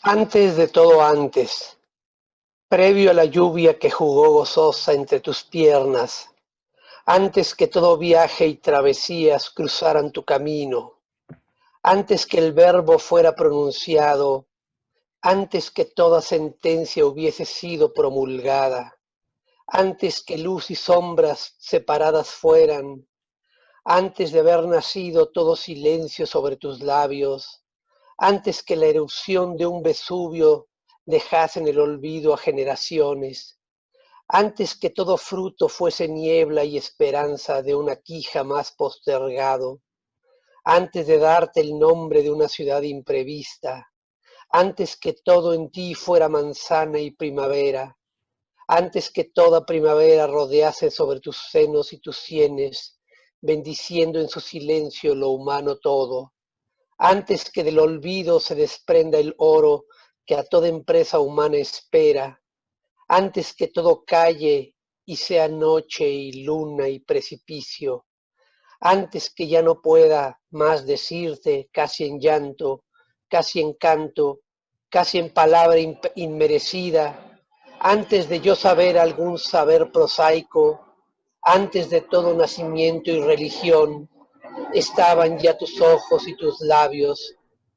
Antes de todo antes, previo a la lluvia que jugó gozosa entre tus piernas, antes que todo viaje y travesías cruzaran tu camino, antes que el verbo fuera pronunciado, antes que toda sentencia hubiese sido promulgada, antes que luz y sombras separadas fueran, antes de haber nacido todo silencio sobre tus labios, antes que la erupción de un Vesubio dejase en el olvido a generaciones, antes que todo fruto fuese niebla y esperanza de una quija más postergado, antes de darte el nombre de una ciudad imprevista, antes que todo en ti fuera manzana y primavera, antes que toda primavera rodease sobre tus senos y tus sienes, bendiciendo en su silencio lo humano todo, antes que del olvido se desprenda el oro que a toda empresa humana espera, antes que todo calle y sea noche y luna y precipicio, antes que ya no pueda más decirte casi en llanto, casi en canto, casi en palabra inmerecida, antes de yo saber algún saber prosaico, antes de todo nacimiento y religión, estaban ya tus ojos y tus labios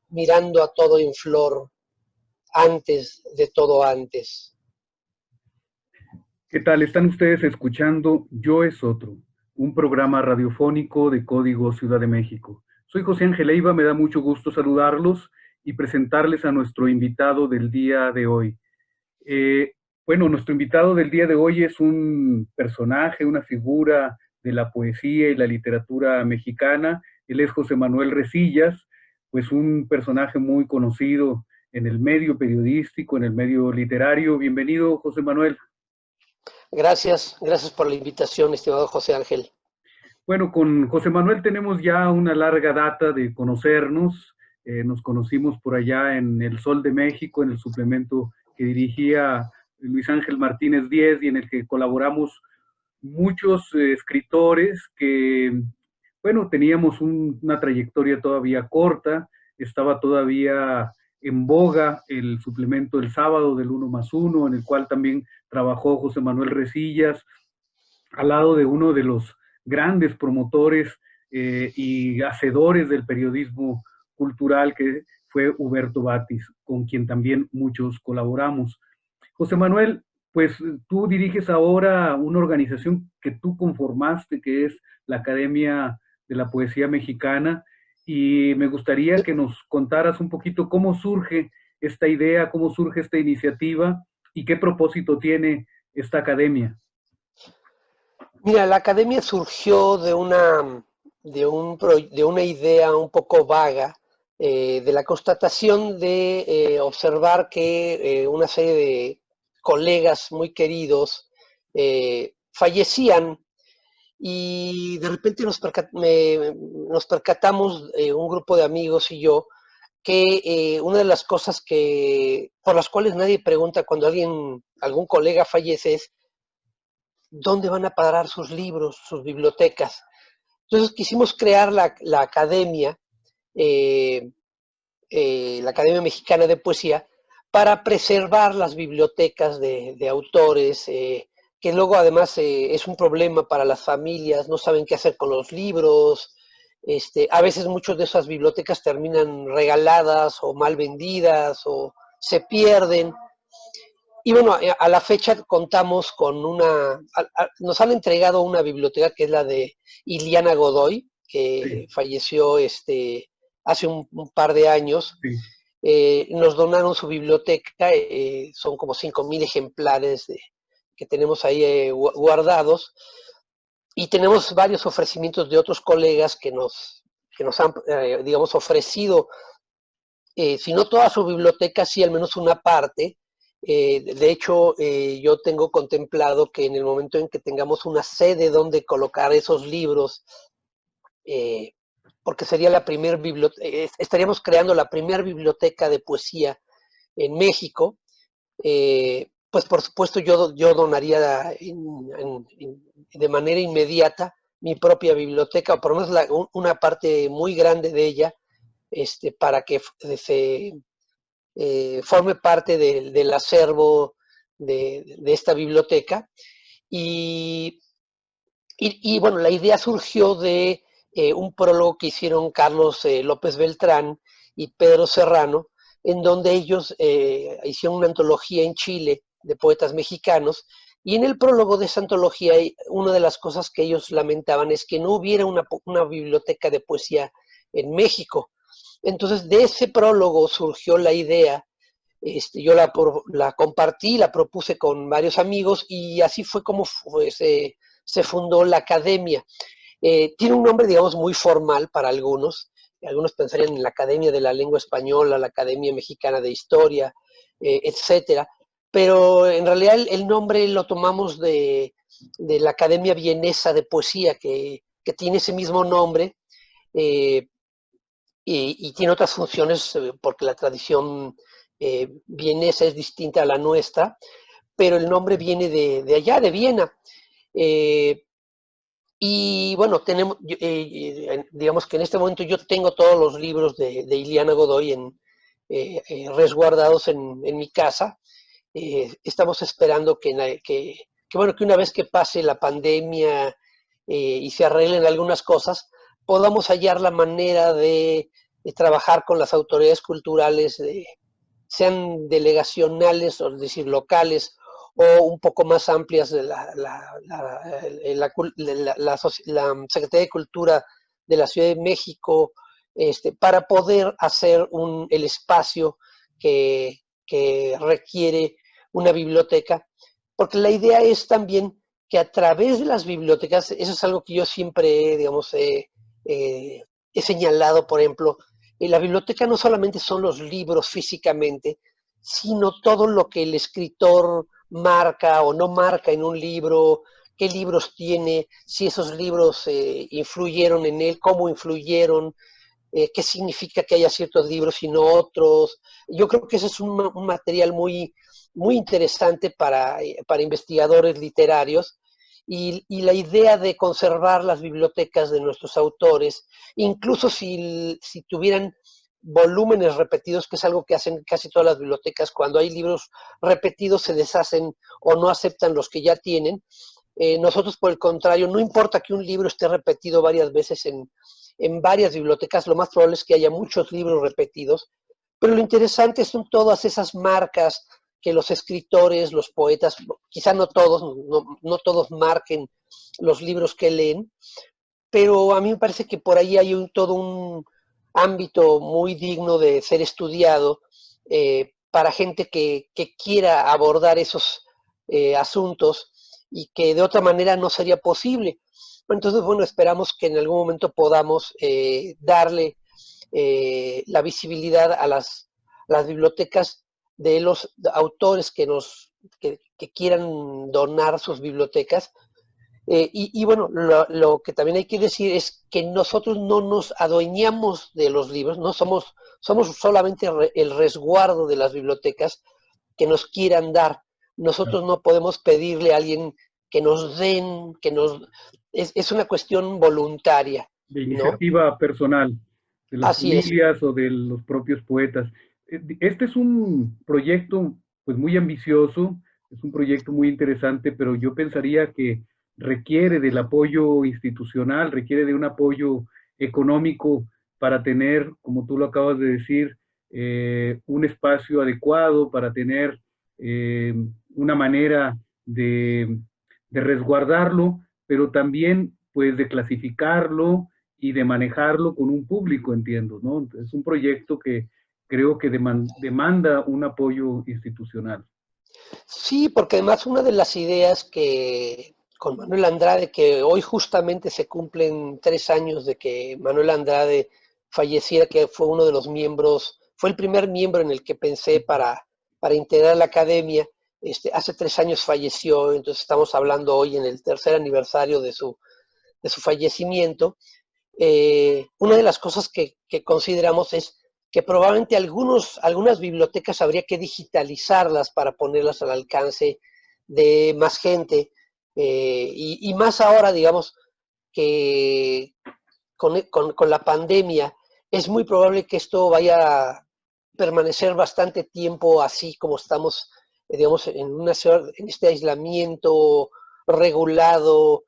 mirando a todo en flor, antes de todo antes. ¿Qué tal? Están ustedes escuchando Yo es Otro, un programa radiofónico de Código Ciudad de México. Soy José Ángel Leiva, me da mucho gusto saludarlos y presentarles a nuestro invitado del día de hoy. Bueno, nuestro invitado del día de hoy es un personaje, una figura de la poesía y la literatura mexicana. Él es José Manuel Resillas, pues un personaje muy conocido en el medio periodístico, en el medio literario. Bienvenido, José Manuel. Gracias por la invitación, estimado José Ángel. Bueno, con José Manuel tenemos ya una larga data de conocernos. Nos conocimos por allá en El Sol de México, en el suplemento que dirigía Luis Ángel Martínez Díez y en el que colaboramos muchos escritores que, bueno, teníamos una trayectoria todavía corta, estaba todavía en boga el suplemento El Sábado del 1+1, en el cual también trabajó José Manuel Resillas, al lado de uno de los grandes promotores y hacedores del periodismo cultural que fue Huberto Batis, con quien también muchos colaboramos. José Manuel, pues tú diriges ahora una organización que tú conformaste, que es la Academia de la Poesía Mexicana, y me gustaría que nos contaras un poquito cómo surge esta idea, cómo surge esta iniciativa y qué propósito tiene esta academia. Mira, la academia surgió de una idea un poco vaga, de la constatación de observar que una serie de colegas muy queridos fallecían y de repente nos percatamos, un grupo de amigos y yo, que una de las cosas por las cuales nadie pregunta cuando algún colega fallece es dónde van a parar sus libros, sus bibliotecas. Entonces quisimos crear eh, la Academia Mexicana de Poesía, para preservar las bibliotecas de autores, que luego además es un problema para las familias, no saben qué hacer con los libros. A veces muchas de esas bibliotecas terminan regaladas o mal vendidas o se pierden. Y bueno, a la fecha contamos con nos han entregado una biblioteca que es la de Iliana Godoy, que Sí, falleció hace un par de años. sí. Nos donaron su biblioteca, son como 5,000 ejemplares que tenemos ahí guardados, y tenemos varios ofrecimientos de otros colegas que nos han, digamos, ofrecido, si no toda su biblioteca, sí al menos una parte. De hecho, yo tengo contemplado que en el momento en que tengamos una sede donde colocar esos libros, eh, porque sería la primera biblioteca, estaríamos creando la primera biblioteca de poesía en México, pues por supuesto yo donaría de manera inmediata mi propia biblioteca, o por lo menos una parte muy grande de ella, para que se forme parte del acervo de esta biblioteca. Y, bueno, la idea surgió de un prólogo que hicieron Carlos López Beltrán y Pedro Serrano, en donde ellos hicieron una antología en Chile de poetas mexicanos, y en el prólogo de esa antología, una de las cosas que ellos lamentaban es que no hubiera una biblioteca de poesía en México. Entonces, de ese prólogo surgió la idea. Yo la compartí, la propuse con varios amigos, y así fue como se fundó la academia. Tiene un nombre, digamos, muy formal para algunos. Algunos pensarían en la Academia de la Lengua Española, la Academia Mexicana de Historia, etcétera. Pero en realidad el nombre lo tomamos de la Academia Vienesa de Poesía, que tiene ese mismo nombre, eh, y tiene otras funciones, porque la tradición vienesa es distinta a la nuestra, pero el nombre viene de allá, de Viena. Eh, y bueno, digamos que en este momento yo tengo todos los libros de Iliana Godoy resguardados en mi casa. Estamos esperando bueno, que una vez que pase la pandemia y se arreglen algunas cosas, podamos hallar la manera de trabajar con las autoridades culturales, sean delegacionales, o es decir, locales, o un poco más amplias de la Secretaría de Cultura de la Ciudad de México, para poder hacer el espacio que requiere una biblioteca, porque la idea es también que a través de las bibliotecas, eso es algo que yo siempre, digamos, he señalado. Por ejemplo, la biblioteca no solamente son los libros físicamente, sino todo lo que el escritor marca o no marca en un libro, qué libros tiene, si esos libros influyeron en él, cómo influyeron, qué significa que haya ciertos libros y no otros. Yo creo que ese es un material muy interesante para investigadores literarios, y la idea de conservar las bibliotecas de nuestros autores, incluso si tuvieran volúmenes repetidos, que es algo que hacen casi todas las bibliotecas. Cuando hay libros repetidos se deshacen o no aceptan los que ya tienen. Nosotros, por el contrario, no importa que un libro esté repetido varias veces en varias bibliotecas, lo más probable es que haya muchos libros repetidos, pero lo interesante son todas esas marcas que los escritores, los poetas, quizá no todos marquen los libros que leen, pero a mí me parece que por ahí hay todo un ámbito muy digno de ser estudiado, para gente que quiera abordar esos asuntos, y que de otra manera no sería posible. Entonces, bueno, esperamos que en algún momento podamos darle la visibilidad a las bibliotecas de los autores que quieran donar sus bibliotecas. Bueno, lo que también hay que decir es que nosotros no nos adueñamos de los libros, no somos solamente el resguardo de las bibliotecas que nos quieran dar. Nosotros no podemos pedirle a alguien que nos den, es una cuestión voluntaria, De ¿no? iniciativa personal, de las Así es. familias o de los propios poetas. Este es un proyecto pues muy ambicioso, es un proyecto muy interesante, pero yo pensaría que requiere del apoyo institucional, requiere de un apoyo económico para tener, como tú lo acabas de decir, un espacio adecuado, para tener una manera de resguardarlo, pero también pues de clasificarlo y de manejarlo con un público, entiendo, ¿no? Es un proyecto que creo que demanda un apoyo institucional. Sí, porque además una de las ideas que con Manuel Andrade, que hoy justamente se cumplen 3 años de que Manuel Andrade falleciera, que fue uno de los miembros, fue el primer miembro en el que pensé para integrar la academia. Hace 3 años falleció, entonces estamos hablando hoy en el tercer aniversario de su fallecimiento. Una de las cosas que consideramos es que probablemente algunas bibliotecas habría que digitalizarlas para ponerlas al alcance de más gente, y más ahora, digamos, que con la pandemia es muy probable que esto vaya permanecer bastante tiempo así como estamos, digamos, en este aislamiento regulado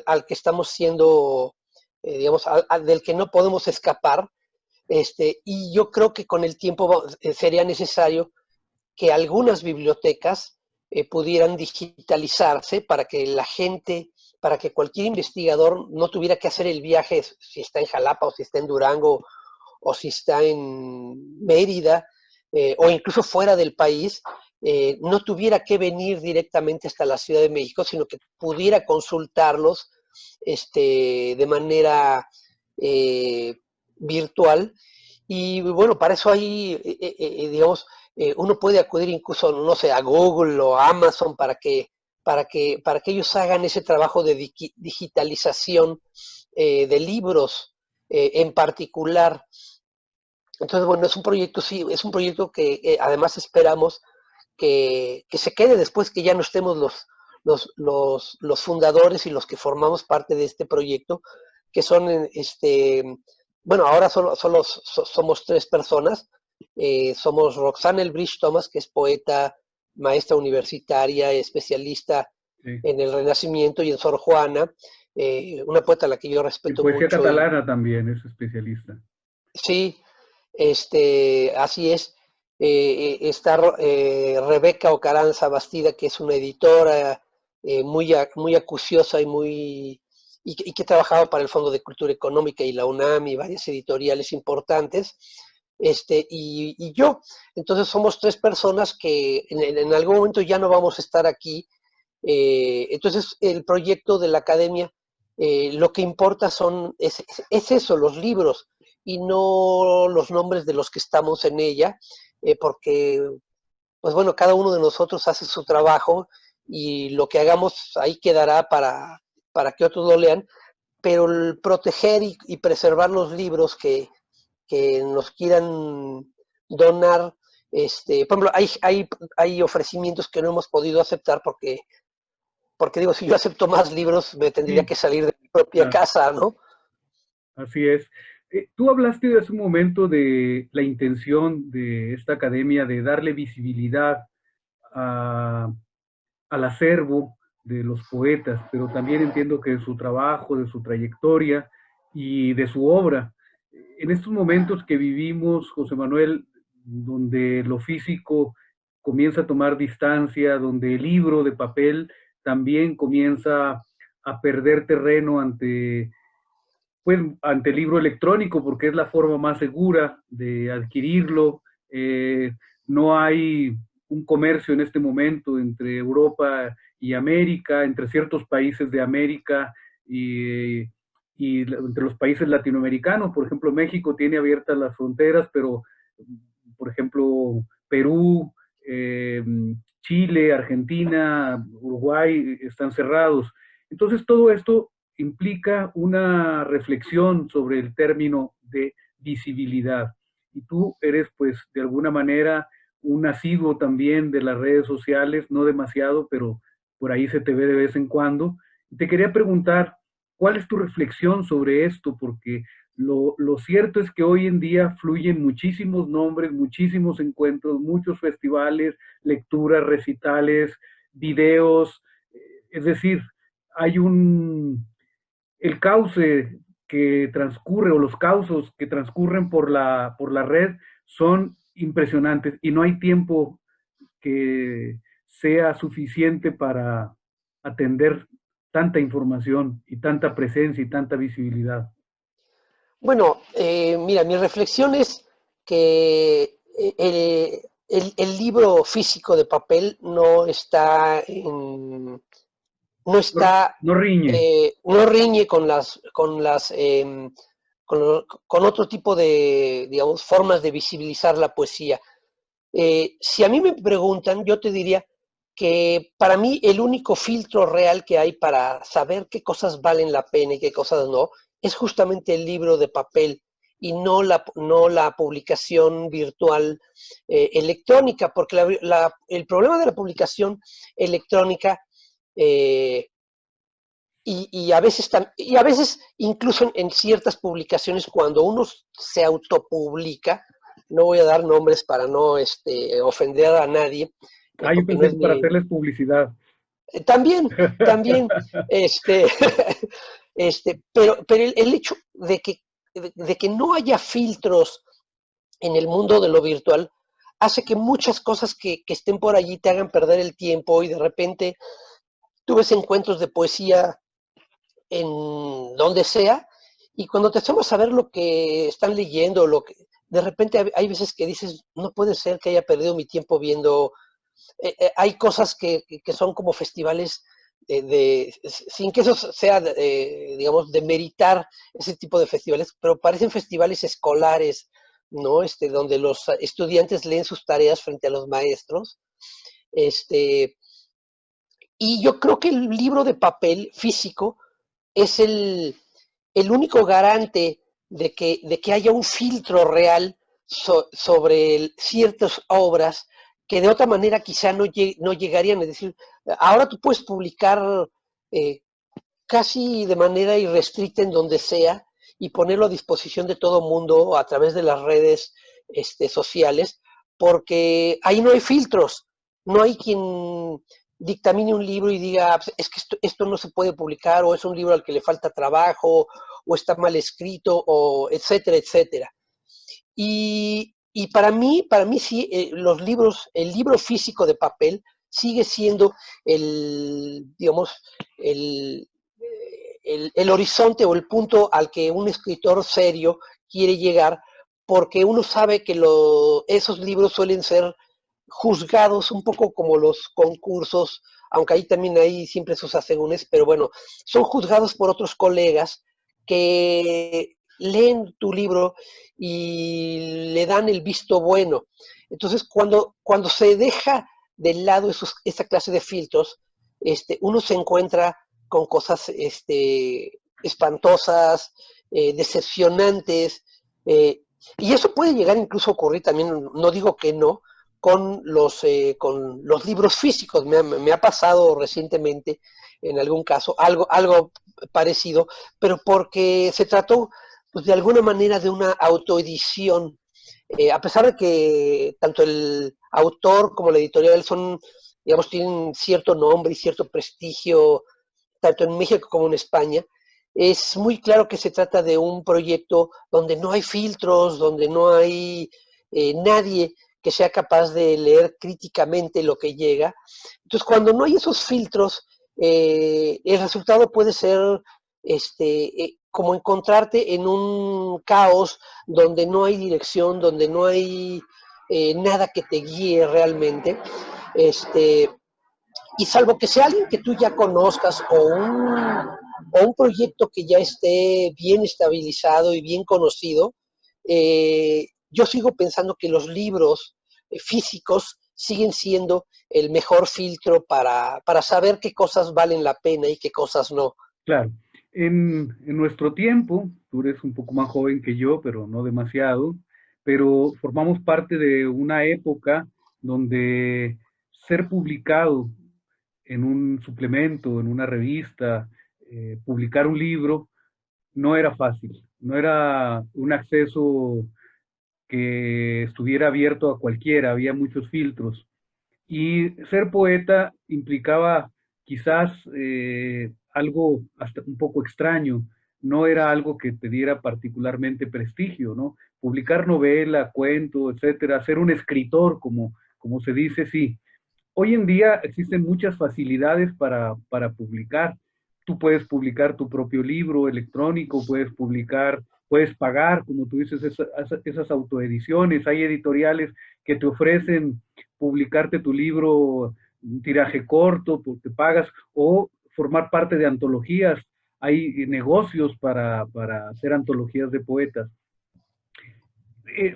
al que estamos siendo, digamos, del que no podemos escapar. Y yo creo que con el tiempo sería necesario que algunas bibliotecas pudieran digitalizarse para que la gente, para que cualquier investigador no tuviera que hacer el viaje si está en Jalapa o si está en Durango o si está en Mérida o incluso fuera del país, no tuviera que venir directamente hasta la Ciudad de México, sino que pudiera consultarlos de manera virtual. Y bueno, para eso hay, digamos, uno puede acudir incluso, no sé, a Google o a Amazon para que ellos hagan ese trabajo de digitalización de libros en particular. Entonces, bueno, es un proyecto, sí, es un proyecto que además esperamos que se quede después que ya no estemos los fundadores y los que formamos parte de este proyecto, que son, bueno, ahora somos 3 personas. Somos Roxana Elbridge Thomas, que es poeta, maestra universitaria, especialista Sí. en el Renacimiento y en Sor Juana, una poeta a la que yo Y respeto poesía mucho. catalana también es especialista. Sí, así es. Está Rebeca Ocaranza Bastida, que es una editora muy acuciosa y que ha trabajado para el Fondo de Cultura Económica y la UNAM y varias editoriales importantes. Y yo. Entonces somos 3 personas que en algún momento ya no vamos a estar aquí. Entonces el proyecto de la academia, lo que importa es eso, los libros y no los nombres de los que estamos en ella, porque, pues bueno, cada uno de nosotros hace su trabajo y lo que hagamos ahí quedará para que otros lo lean, pero el proteger y preservar los libros que nos quieran donar, por ejemplo, hay ofrecimientos que no hemos podido aceptar porque digo, si yo acepto más libros, me tendría Sí, que salir de mi propia claro, casa, ¿no? así es. Tú hablaste hace un momento de la intención de esta academia de darle visibilidad a, al acervo de los poetas, pero también entiendo que de su trabajo, de su trayectoria y de su obra. En estos momentos que vivimos, José Manuel, donde lo físico comienza a tomar distancia, donde el libro de papel también comienza a perder terreno ante, pues, ante el libro electrónico, porque es la forma más segura de adquirirlo. No hay un comercio en este momento entre Europa y América, entre ciertos países de América y entre los países latinoamericanos. Por ejemplo, México tiene abiertas las fronteras, pero, por ejemplo, Perú, Chile, Argentina, Uruguay están cerrados. Entonces, todo esto implica una reflexión sobre el término de visibilidad. Y tú eres, pues, de alguna manera un asiduo también de las redes sociales, no demasiado, pero por ahí se te ve de vez en cuando. Y te quería preguntar, ¿cuál es tu reflexión sobre esto? Porque lo cierto es que hoy en día fluyen muchísimos nombres, muchísimos encuentros, muchos festivales, lecturas, recitales, videos, es decir, hay el cauce que transcurre o los causos que transcurren por la red son impresionantes y no hay tiempo que sea suficiente para atender tanta información y tanta presencia y tanta visibilidad. Bueno, mira, mi reflexión es que el libro físico de papel no No, está, no riñe. no riñe con otro tipo de, digamos, formas de visibilizar la poesía. Si a mí me preguntan, yo te diría que para mí el único filtro real que hay para saber qué cosas valen la pena y qué cosas no, es justamente el libro de papel y no la publicación virtual electrónica, porque el problema de la publicación electrónica eh, y a veces incluso en ciertas publicaciones, cuando uno se autopublica, no voy a dar nombres para no ofender a nadie, Ah, yo porque no pensé es que para mi... hacerles publicidad. También, este, pero el hecho de que no haya filtros en el mundo de lo virtual hace que muchas cosas que estén por allí te hagan perder el tiempo y de repente tú ves encuentros de poesía en donde sea y cuando te echamos a ver lo que están leyendo, de repente hay veces que dices, no puede ser que haya perdido mi tiempo viendo, hay cosas que son como festivales sin que eso sea, digamos, de meritar ese tipo de festivales, pero parecen festivales escolares, ¿no? Donde los estudiantes leen sus tareas frente a los maestros. Este, y yo creo que el libro de papel físico es el único garante de que haya un filtro real sobre ciertas obras que de otra manera quizá no llegarían. Es decir, ahora tú puedes publicar eh, casi de manera irrestricta en donde sea y ponerlo a disposición de todo mundo a través de las redes sociales, porque ahí no hay filtros, no hay quien dictamine un libro y diga, es que esto no se puede publicar, o es un libro al que le falta trabajo, o está mal escrito, o etcétera, etcétera. Y para mí sí, los libros, el libro físico de papel sigue siendo digamos, el, el horizonte o el punto al que un escritor serio quiere llegar, porque uno sabe que esos libros suelen ser juzgados un poco como los concursos, aunque ahí también hay siempre sus asegúnes, pero bueno, son juzgados por otros colegas que leen tu libro y le dan el visto bueno. Entonces, cuando se deja de lado esa clase de filtros, uno se encuentra con cosas espantosas, decepcionantes, y eso puede llegar incluso a ocurrir también, no digo que no, con los libros físicos. Me ha pasado recientemente, en algún caso, algo parecido, pero porque se trató pues, de alguna manera de una autoedición. A pesar de que tanto el autor como la editorial son, digamos, tienen cierto nombre y cierto prestigio, tanto en México como en España, es muy claro que se trata de un proyecto donde no hay filtros, donde no hay nadie que sea capaz de leer críticamente lo que llega. Entonces, cuando no hay esos filtros, el resultado puede ser como encontrarte en un caos donde no hay dirección, donde no hay nada que te guíe realmente. Este, y salvo que sea alguien que tú ya conozcas o un proyecto que ya esté bien estabilizado y bien conocido, yo sigo pensando que los libros físicos siguen siendo el mejor filtro para saber qué cosas valen la pena y qué cosas no. Claro. En nuestro tiempo, tú eres un poco más joven que yo, pero no demasiado, pero formamos parte de una época donde ser publicado en un suplemento, en una revista, publicar un libro, no era fácil, no era un acceso que estuviera abierto a cualquiera, había muchos filtros. Y ser poeta implicaba quizás algo hasta un poco extraño, no era algo que te diera particularmente prestigio, ¿no? Publicar novela, cuento, etcétera, ser un escritor, como se dice, sí. Hoy en día existen muchas facilidades para publicar. Tú puedes publicar tu propio libro electrónico, puedes pagar, como tú dices, esas autoediciones. Hay editoriales que te ofrecen publicarte tu libro, un tiraje corto, porque pagas, o formar parte de antologías. Hay negocios para hacer antologías de poetas.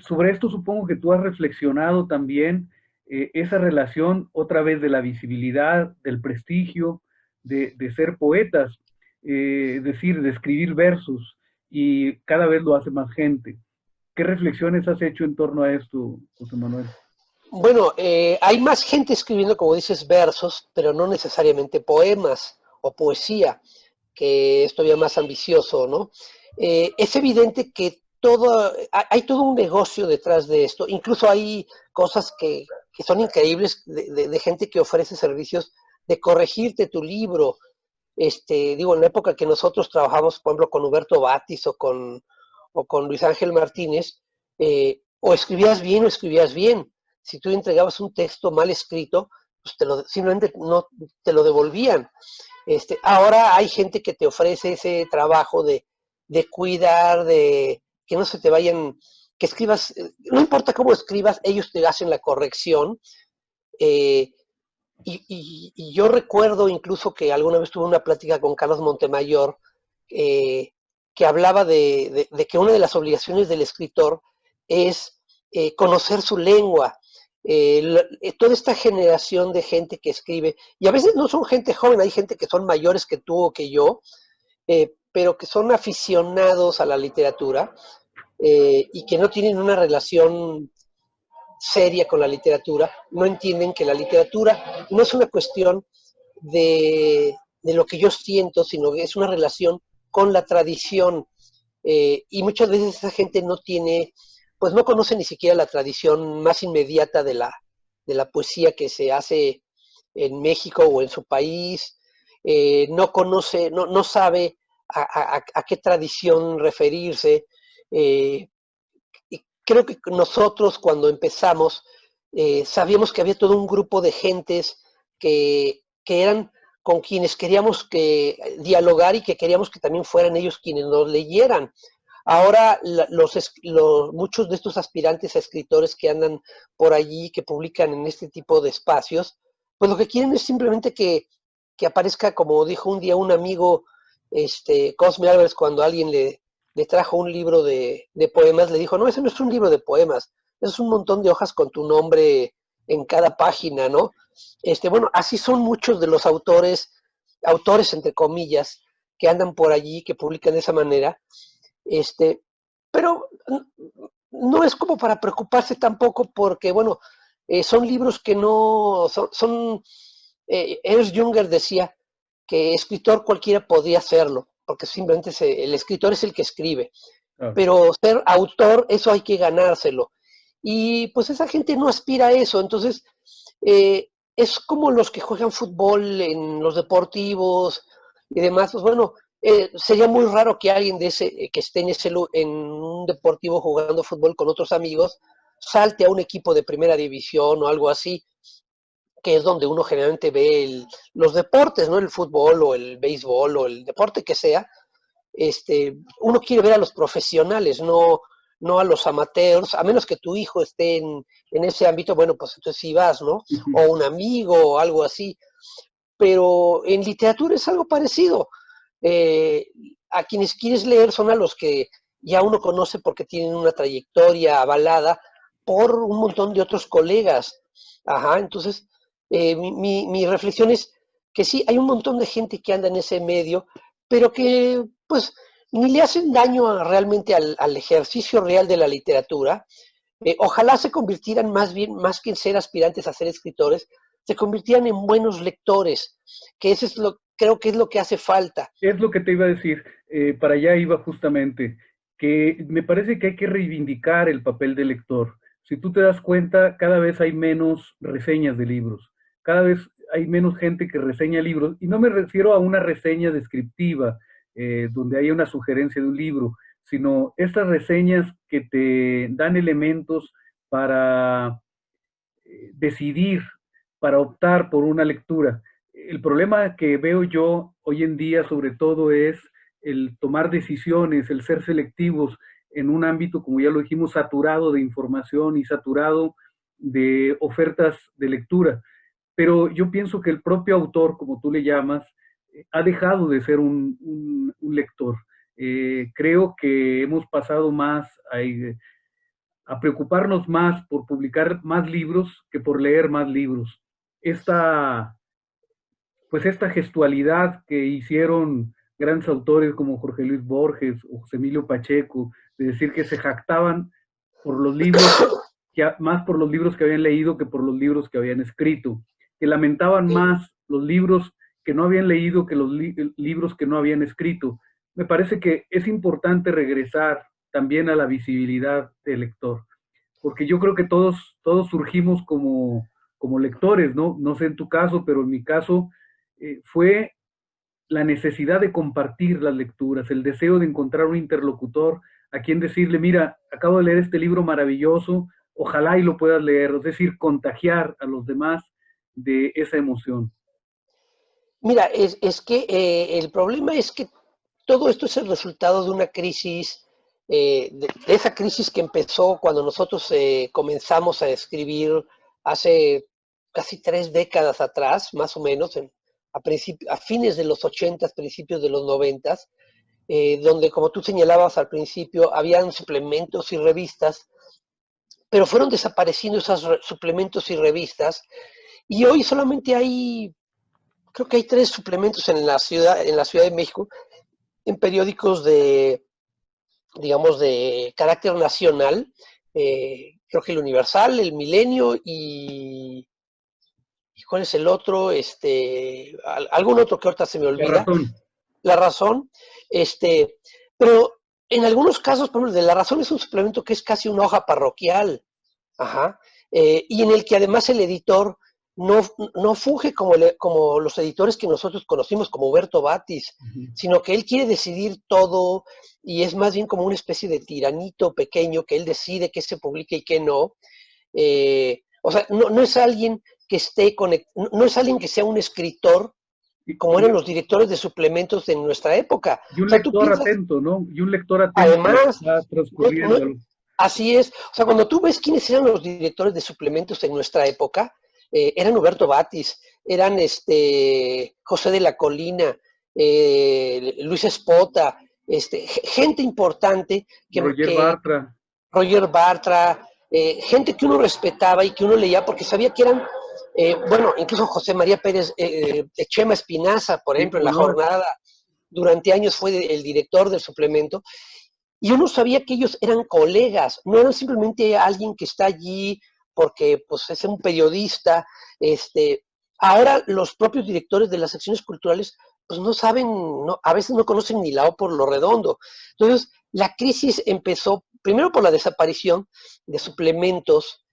Sobre esto supongo que tú has reflexionado también esa relación otra vez de la visibilidad, del prestigio, de ser poetas, es decir, de escribir versos, y cada vez lo hace más gente. ¿Qué reflexiones has hecho en torno a esto, José Manuel? Bueno, hay más gente escribiendo, como dices, versos, pero no necesariamente poemas o poesía, que es todavía más ambicioso, ¿no? Es evidente que hay todo un negocio detrás de esto. Incluso hay cosas que son increíbles de gente que ofrece servicios de corregirte tu libro. Digo, en la época que nosotros trabajamos, por ejemplo, con Huberto Batis o con Luis Ángel Martínez, o escribías bien o escribías bien. Si tú entregabas un texto mal escrito, pues simplemente no te lo devolvían. Ahora hay gente que te ofrece ese trabajo de cuidar, de que no se te vayan, que escribas, no importa cómo escribas, ellos te hacen la corrección. eh, y yo recuerdo incluso que alguna vez tuve una plática con Carlos Montemayor, que hablaba de que una de las obligaciones del escritor es conocer su lengua. Toda esta generación de gente que escribe, y a veces no son gente joven, hay gente que son mayores que tú o que yo, pero que son aficionados a la literatura, y que no tienen una relación seria con la literatura, no entienden que la literatura no es una cuestión de lo que yo siento, sino que es una relación con la tradición. Y muchas veces esa gente no tiene, pues no conoce ni siquiera la tradición más inmediata de la poesía que se hace en México o en su país. No conoce, no sabe a qué tradición referirse. Y creo que nosotros cuando empezamos sabíamos que había todo un grupo de gentes que eran con quienes queríamos dialogar y que queríamos que también fueran ellos quienes nos leyeran. Ahora muchos de estos aspirantes a escritores que andan por allí, que publican en este tipo de espacios, pues lo que quieren es simplemente que aparezca, como dijo un día un amigo, Cosme Álvarez, cuando alguien le trajo un libro de poemas, le dijo, no, ese no es un libro de poemas, es un montón de hojas con tu nombre en cada página, ¿no? Bueno, así son muchos de los autores entre comillas, que andan por allí, que publican de esa manera, pero no es como para preocuparse tampoco porque, bueno, son libros que no, Ernst Junger decía que escritor cualquiera podía hacerlo, porque simplemente el escritor es el que escribe, pero ser autor, eso hay que ganárselo. Y pues esa gente no aspira a eso, entonces es como los que juegan fútbol en los deportivos y demás, pues bueno, sería muy raro que alguien que esté en un deportivo jugando fútbol con otros amigos salte a un equipo de primera división o algo así, que es donde uno generalmente ve los deportes, ¿no? El fútbol o el béisbol o el deporte que sea. Uno quiere ver a los profesionales, no a los amateurs, a menos que tu hijo esté en ese ámbito, bueno, pues entonces sí vas, ¿no? O un amigo o algo así. Pero en literatura es algo parecido. A quienes quieres leer son a los que ya uno conoce porque tienen una trayectoria avalada por un montón de otros colegas. Ajá, entonces mi reflexión es que sí, hay un montón de gente que anda en ese medio, pero que pues ni le hacen daño realmente al ejercicio real de la literatura. Ojalá se convirtieran más que en ser aspirantes a ser escritores, se convirtieran en buenos lectores, que eso es creo que es lo que hace falta. Es lo que te iba a decir, para allá iba justamente, que me parece que hay que reivindicar el papel del lector. Si tú te das cuenta, cada vez hay menos reseñas de libros, cada vez hay menos gente que reseña libros, y no me refiero a una reseña descriptiva, donde haya una sugerencia de un libro, sino estas reseñas que te dan elementos para decidir, para optar por una lectura. El problema que veo yo hoy en día sobre todo es el tomar decisiones, el ser selectivos en un ámbito, como ya lo dijimos, saturado de información y saturado de ofertas de lectura. Pero yo pienso que el propio autor, como tú le llamas, ha dejado de ser un lector. Creo que hemos pasado más a preocuparnos más por publicar más libros que por leer más libros. Esta, pues esta gestualidad que hicieron grandes autores como Jorge Luis Borges o José Emilio Pacheco, de decir que se jactaban por los libros, más por los libros que habían leído que por los libros que habían escrito, que lamentaban más los libros que no habían leído que los libros que no habían escrito. Me parece que es importante regresar también a la visibilidad del lector. Porque yo creo que todos surgimos como lectores, ¿no? No sé en tu caso, pero en mi caso fue la necesidad de compartir las lecturas, el deseo de encontrar un interlocutor a quien decirle, mira, acabo de leer este libro maravilloso, ojalá y lo puedas leer, es decir, contagiar a los demás de esa emoción. Mira, es que el problema es que todo esto es el resultado de una crisis, de esa crisis que empezó cuando nosotros comenzamos a escribir hace casi 3 décadas atrás, más o menos, a fines de los 80, principios de los 90, donde, como tú señalabas al principio, habían suplementos y revistas, pero fueron desapareciendo esos suplementos y revistas, y hoy solamente creo que hay 3 suplementos en la Ciudad de México, en periódicos digamos, de carácter nacional, creo que el Universal, el Milenio y ¿cuál es el otro? Algún otro que ahorita se me La olvida, razón. La Razón, pero en algunos casos, por ejemplo, de La Razón es un suplemento que es casi una hoja parroquial, ajá, y en el que además el editor no, no funge como los editores que nosotros conocimos, como Huberto Batis, sino que él quiere decidir todo y es más bien como una especie de tiranito pequeño que él decide qué se publica y qué no. O sea, no es alguien que esté conectado, no es alguien que sea un escritor como eran los directores de suplementos de nuestra época. Y un O sea, tú lector piensas, atento, ¿no? Y un lector atento a lo que además, está no, transcurriendo. así es. O sea, cuando tú ves quiénes eran los directores de suplementos en nuestra época, eran Huberto Batis, eran José de la Colina, Luis Espota, gente importante Roger que Bartra. Roger Bartra, gente que uno respetaba y que uno leía porque sabía que eran, bueno, incluso José María Pérez, Chema Espinaza, por Sí, ejemplo, en como La no. Jornada, durante años fue el director del suplemento, y uno sabía que ellos eran colegas, no eran simplemente alguien que está allí porque pues, es un periodista. Ahora los propios directores de las secciones culturales pues no saben, a veces no conocen ni la O por lo redondo. Entonces, la crisis empezó primero por la desaparición de suplementos,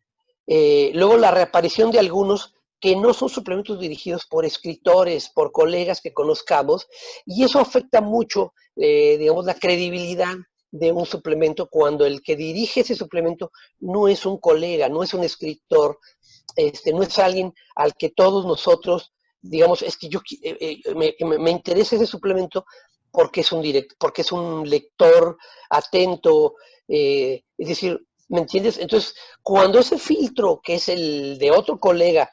luego la reaparición de algunos que no son suplementos dirigidos por escritores, por colegas que conozcamos, y eso afecta mucho, digamos, la credibilidad de un suplemento cuando el que dirige ese suplemento no es un colega, no es un escritor, no es alguien al que todos nosotros, digamos, es que me interesa ese suplemento porque porque es un lector atento, es decir, ¿me entiendes? Entonces, cuando ese filtro, que es el de otro colega,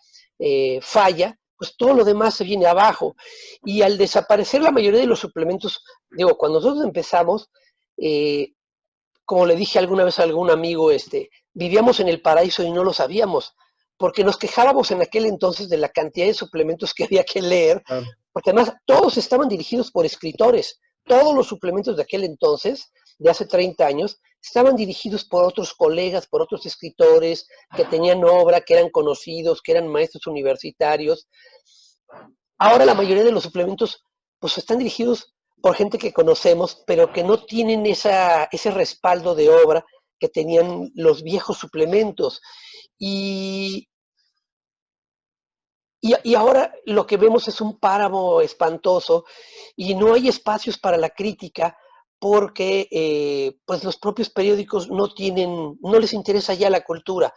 falla, pues todo lo demás se viene abajo. Y al desaparecer la mayoría de los suplementos, digo, cuando nosotros empezamos, eh, como le dije alguna vez a algún amigo, vivíamos en el paraíso y no lo sabíamos, porque nos quejábamos en aquel entonces de la cantidad de suplementos que había que leer, Claro. porque además todos estaban dirigidos por escritores. Todos los suplementos de aquel entonces, de hace 30 años, estaban dirigidos por otros colegas, por otros escritores que tenían obra, que eran conocidos, que eran maestros universitarios. Ahora la mayoría de los suplementos pues están dirigidos por gente que conocemos, pero que no tienen ese respaldo de obra que tenían los viejos suplementos. Y, y ahora lo que vemos es un páramo espantoso y no hay espacios para la crítica porque pues los propios periódicos no les interesa ya la cultura.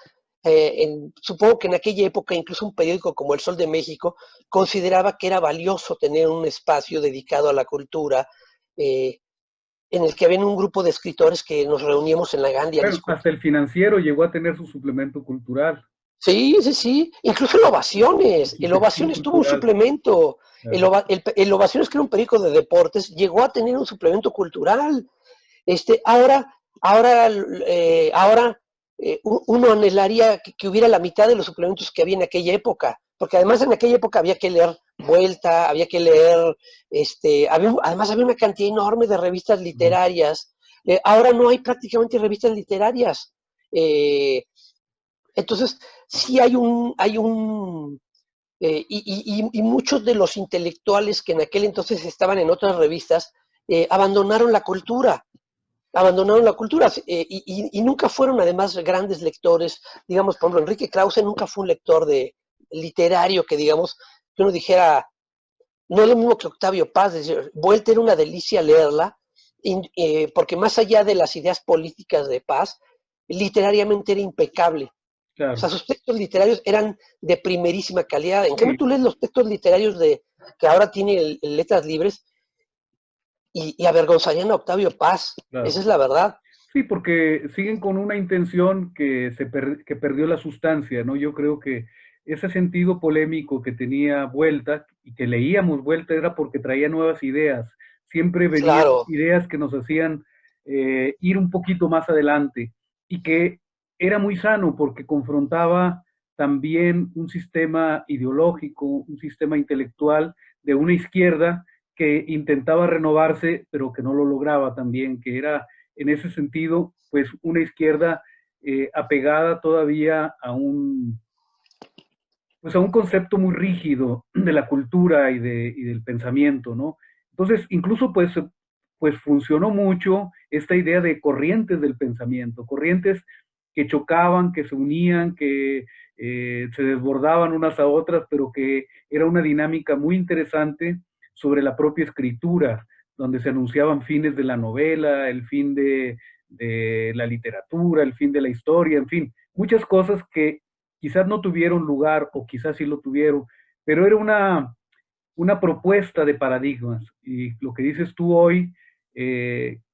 Supongo que en aquella época incluso un periódico como El Sol de México consideraba que era valioso tener un espacio dedicado a la cultura, eh, en el que había un grupo de escritores que nos reuníamos en la Gandhi a Bueno, discutir. hasta el Financiero llegó a tener su suplemento cultural, Sí, sí, sí. Incluso el Ovaciones. su El sección Ovaciones tuvo un cultural. suplemento. Claro. El Ovaciones, que era un periódico de deportes, llegó a tener un suplemento cultural. Ahora, uno anhelaría que hubiera la mitad de los suplementos que había en aquella época, porque además en aquella época había que leer Vuelta, había que leer, además había una cantidad enorme de revistas literarias. Ahora no hay prácticamente revistas literarias. Entonces, sí y muchos de los intelectuales que en aquel entonces estaban en otras revistas, abandonaron la cultura. abandonaron la cultura y nunca fueron además grandes lectores. Digamos, por ejemplo, Enrique Krause nunca fue un lector de literario que, digamos, que uno dijera, no es lo mismo que Octavio Paz. Decir, Vuelta era una delicia leerla, porque más allá de las ideas políticas de Paz, literariamente era impecable. O sea, Claro. sus textos literarios eran de primerísima calidad. En cambio, Sí, tú lees los textos literarios que ahora tiene Letras Libres y avergonzarían a Octavio Paz. Esa claro. es la verdad. Sí, porque siguen con una intención que perdió la sustancia, ¿no? Yo creo que ese sentido polémico que tenía Vuelta y que leíamos Vuelta era porque traía nuevas ideas. Siempre venían Claro, ideas que nos hacían ir un poquito más adelante y que era muy sano porque confrontaba también un sistema ideológico, un sistema intelectual de una izquierda que intentaba renovarse, pero que no lo lograba también, que era en ese sentido, pues una izquierda apegada todavía pues a un concepto muy rígido de la cultura y del pensamiento, ¿no? Entonces, incluso pues funcionó mucho esta idea de corrientes del pensamiento, corrientes que chocaban, que se unían, que se desbordaban unas a otras, pero que era una dinámica muy interesante sobre la propia escritura, donde se anunciaban fines de la novela, el fin de la literatura, el fin de la historia, en fin, muchas cosas que quizás no tuvieron lugar o quizás sí lo tuvieron, pero era una propuesta de paradigmas. Y lo que dices tú hoy,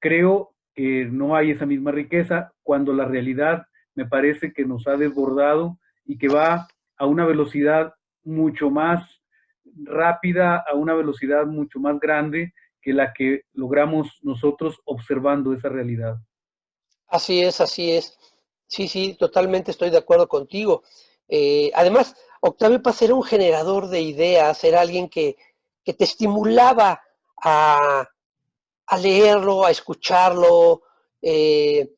creo que no hay esa misma riqueza cuando la realidad me parece que nos ha desbordado y que va a una velocidad mucho más rápida, a una velocidad mucho más grande que la que logramos nosotros observando esa realidad. así es, así es. Sí, sí, totalmente estoy de acuerdo contigo. Además, Octavio Paz era un generador de ideas, era alguien que te estimulaba a, a leerlo, a escucharlo, eh,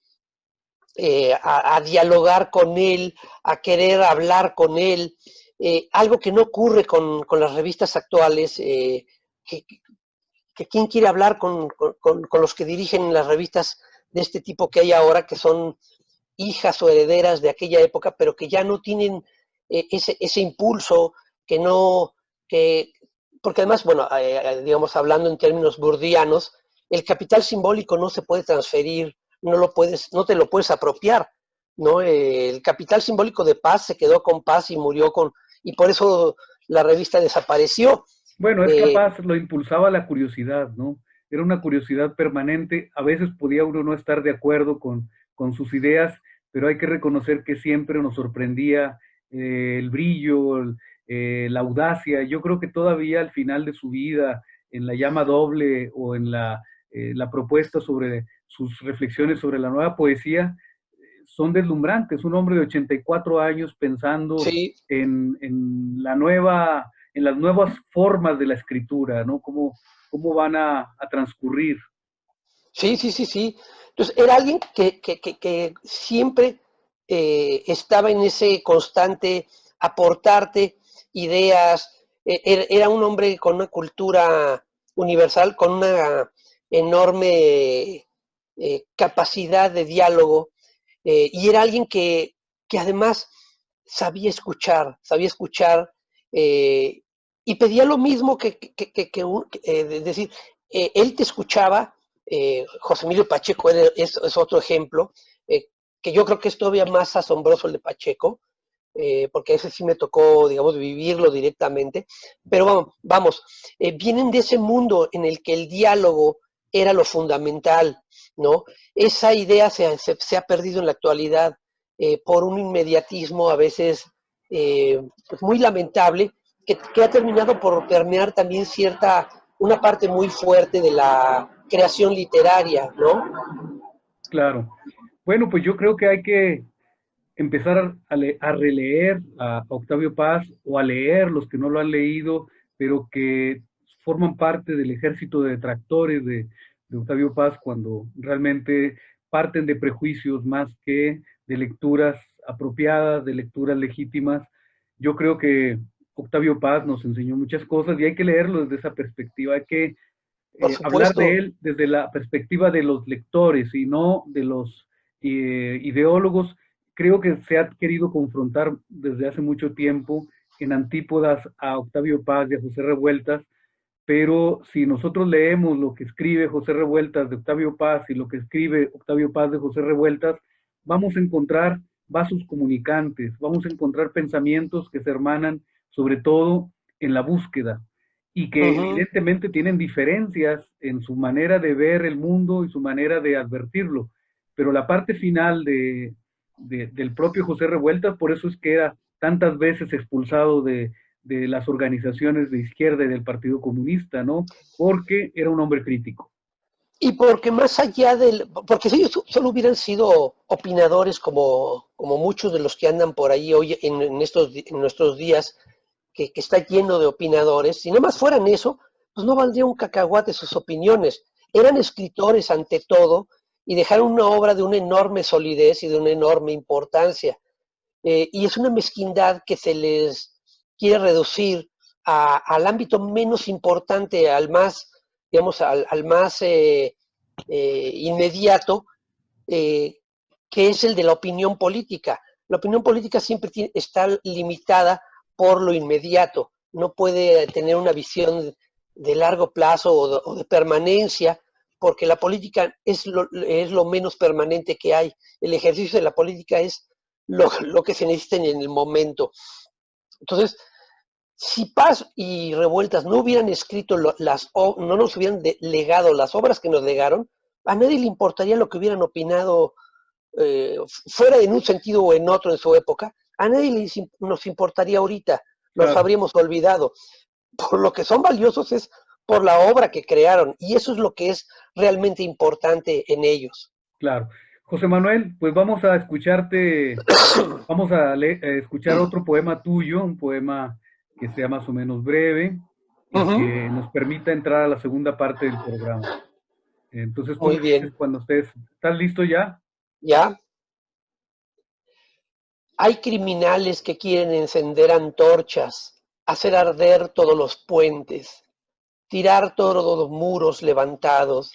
a dialogar con él, a querer hablar con él. Algo que no ocurre con las revistas actuales, que quién quiere hablar con los que dirigen las revistas de este tipo que hay ahora, que son hijas o herederas de aquella época, pero que ya no tienen ese impulso, que no, que, porque además, bueno, digamos, hablando en términos burdianos, el capital simbólico no se puede transferir, no te lo puedes apropiar, ¿no? El capital simbólico de Paz se quedó con Paz y murió y por eso la revista desapareció. Bueno, es Eh, capaz, lo impulsaba la curiosidad, ¿no? Era una curiosidad permanente. A veces podía uno no estar de acuerdo con sus ideas, pero hay que reconocer que siempre nos sorprendía el brillo, la audacia. Yo creo que todavía al final de su vida, en la llama doble o en la propuesta sobre sus reflexiones sobre la nueva poesía, son deslumbrantes. Un hombre de 84 años pensando sí, en la nueva en las nuevas formas de la escritura, ¿no? Cómo van a transcurrir. sí, sí, sí, sí. Entonces, era alguien que siempre estaba en ese constante aportarte ideas. Era un hombre con una cultura universal, con una enorme capacidad de diálogo, y era alguien que además sabía escuchar, eh, y pedía lo mismo decir, él te escuchaba. José Emilio Pacheco es otro ejemplo, que yo creo que es todavía más asombroso el de Pacheco, porque ese sí me tocó, digamos, vivirlo directamente, pero vamos, vienen de ese mundo en el que el diálogo era lo fundamental, ¿no? Esa idea se ha perdido en la actualidad por un inmediatismo a veces pues muy lamentable, que ha terminado por permear también una parte muy fuerte de la creación literaria, ¿no? Claro. Bueno, pues yo creo que hay que empezar a releer a Octavio Paz o a leer los que no lo han leído, pero que forman parte del ejército de detractores de Octavio Paz cuando realmente parten de prejuicios más que de lecturas apropiadas, de lecturas legítimas. Yo creo que Octavio Paz nos enseñó muchas cosas y hay que leerlo desde esa perspectiva, hay que Por hablar de supuesto. él desde la perspectiva de los lectores y no de los ideólogos. Creo que se ha querido confrontar desde hace mucho tiempo en antípodas a Octavio Paz y a José Revueltas, pero si nosotros leemos lo que escribe José Revueltas de Octavio Paz y lo que escribe Octavio Paz de José Revueltas, vamos a encontrar vasos comunicantes, vamos a encontrar pensamientos que se hermanan sobre todo en la búsqueda y que Ujú. evidentemente tienen diferencias en su manera de ver el mundo y su manera de advertirlo, pero la parte final del propio José Revueltas, por eso es que era tantas veces expulsado de las organizaciones de izquierda y del Partido Comunista, ¿no? Porque era un hombre crítico. Y porque más allá del, porque si ellos solo hubieran sido opinadores como muchos de los que andan por ahí hoy en nuestros días, que está lleno de opinadores, si nada más fueran eso, pues no valdría un cacahuate sus opiniones. Eran escritores ante todo y dejaron una obra de una enorme solidez y de una enorme importancia. Y es una mezquindad que se les quiere reducir al ámbito menos importante, al más, digamos, al más inmediato, eh, que es el de la opinión política. La opinión política siempre está limitada por lo inmediato, no puede tener una visión de largo plazo o de permanencia, porque la política es lo menos permanente que hay. El ejercicio de la política es lo que se necesita en el momento. Entonces, si Paz y Revueltas no hubieran escrito no nos hubieran legado las obras que nos legaron, a nadie le importaría lo que hubieran opinado, fuera en un sentido o en otro en su época, a nadie nos importaría ahorita, los Claro, habríamos olvidado. Por lo que son valiosos es por la obra que crearon, y eso es lo que es realmente importante en ellos. claro. José Manuel, pues vamos a escucharte, vamos a escuchar otro poema tuyo, un poema que sea más o menos breve y que nos permita entrar a la segunda parte del programa. Entonces tú me Muy dices bien, cuando estés, ¿estás listo ya? ya. Hay criminales que quieren encender antorchas, hacer arder todos los puentes, tirar todos los muros levantados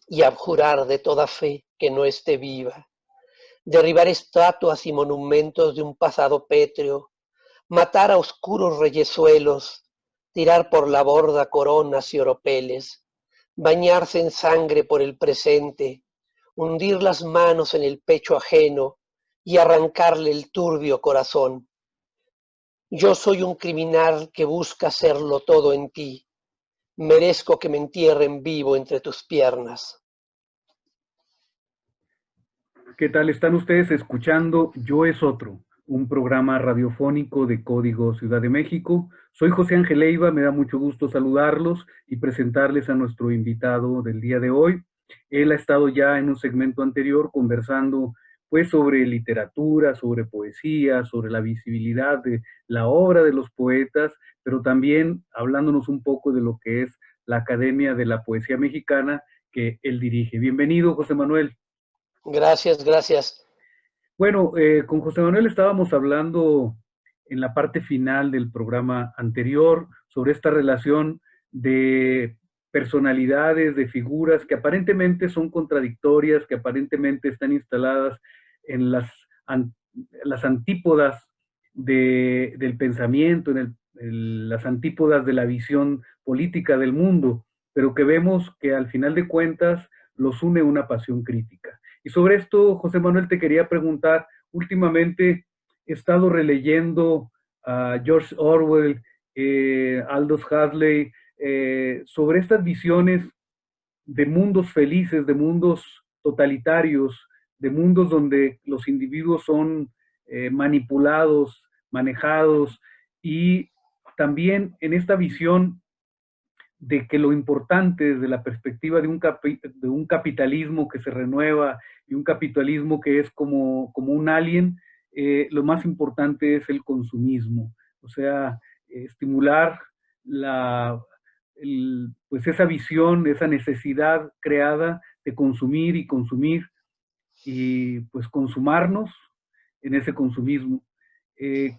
y abjurar de toda fe que no esté viva, derribar estatuas y monumentos de un pasado pétreo, matar a oscuros reyesuelos, tirar por la borda coronas y oropeles, bañarse en sangre por el presente, hundir las manos en el pecho ajeno y arrancarle el turbio corazón. Yo soy un criminal que busca hacerlo todo en ti. Merezco que me entierren vivo entre tus piernas. ¿Qué tal? Están ustedes escuchando Yo es Otro, un programa radiofónico de Código Ciudad de México. Soy José Ángel Leiva, me da mucho gusto saludarlos y presentarles a nuestro invitado del día de hoy. Él ha estado ya en un segmento anterior conversando pues sobre literatura, sobre poesía, sobre la visibilidad de la obra de los poetas, pero también hablándonos un poco de lo que es la Academia de la Poesía Mexicana que él dirige. Bienvenido, José Manuel. Gracias, gracias. Bueno, con José Manuel estábamos hablando en la parte final del programa anterior sobre esta relación de personalidades, de figuras que aparentemente son contradictorias, que aparentemente están instaladas en las antípodas del pensamiento, en las antípodas de la visión política del mundo, pero que vemos que al final de cuentas los une una pasión crítica. Y sobre esto, José Manuel, te quería preguntar, últimamente he estado releyendo a George Orwell, Aldous Huxley, sobre estas visiones de mundos felices, de mundos totalitarios, de mundos donde los individuos son manipulados, manejados, y también en esta visión de que lo importante desde la perspectiva de un capitalismo que se renueva y un capitalismo que es como un alien, lo más importante es el consumismo, o sea, estimular pues esa visión, esa necesidad creada de consumir y pues consumarnos en ese consumismo.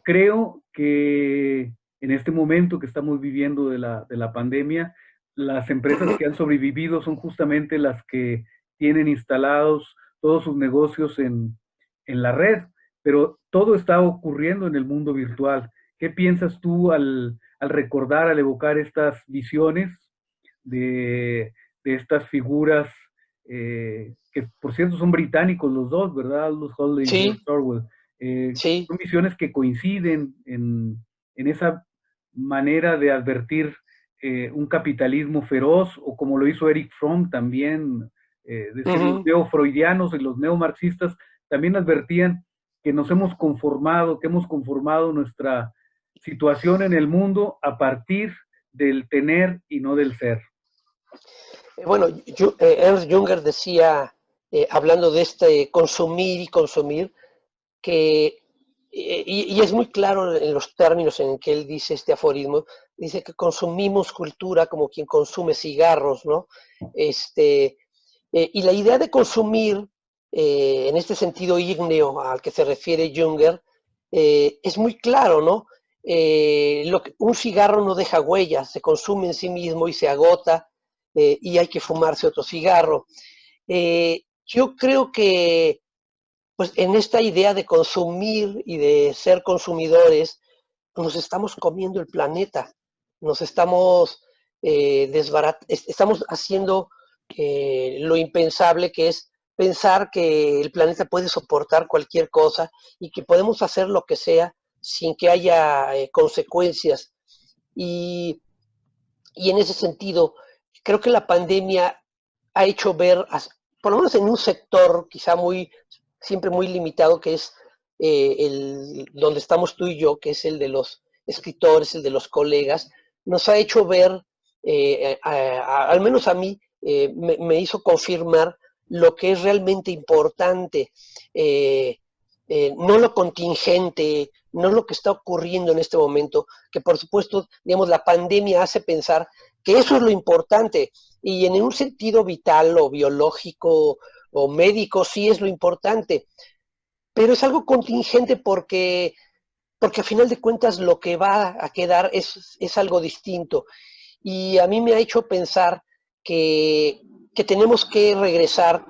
Creo que en este momento que estamos viviendo de la pandemia, las empresas que han sobrevivido son justamente las que tienen instalados todos sus negocios en la red, pero todo está ocurriendo en el mundo virtual. ¿Qué piensas tú al recordar, al evocar estas visiones de estas figuras que por cierto son británicos los dos, ¿verdad? Aldous Huxley y George Sí, Orwell. sí. Son visiones que coinciden en esa manera de advertir un capitalismo feroz, o como lo hizo Eric Fromm también, decir, los Ujú. neofreudianos y los neomarxistas también advertían que nos hemos conformado, que hemos conformado nuestra situación en el mundo a partir del tener y no del ser. Bueno, Ernst Junger decía, hablando de este consumir y consumir, que, y es muy claro en los términos en que él dice este aforismo, dice que consumimos cultura como quien consume cigarros, ¿no? Y la idea de consumir, en este sentido ígneo al que se refiere Junger, es muy claro, ¿no? Un cigarro no deja huellas, se consume en sí mismo y se agota, y hay que fumarse otro cigarro. Yo creo que pues en esta idea de consumir y de ser consumidores, nos estamos comiendo el planeta, nos estamos estamos haciendo lo impensable, que es pensar que el planeta puede soportar cualquier cosa y que podemos hacer lo que sea sin que haya consecuencias. Y, y en ese sentido, creo que la pandemia ha hecho ver, por lo menos en un sector quizá siempre muy limitado, que es donde estamos tú y yo, que es el de los escritores, el de los colegas, nos ha hecho ver, al menos a mí, me hizo confirmar lo que es realmente importante, eh, no lo contingente, no lo que está ocurriendo en este momento, que por supuesto, digamos, la pandemia hace pensar que eso es lo importante, y en un sentido vital o biológico o médico sí es lo importante, pero es algo contingente porque a final de cuentas lo que va a quedar es algo distinto. Y a mí me ha hecho pensar que tenemos que regresar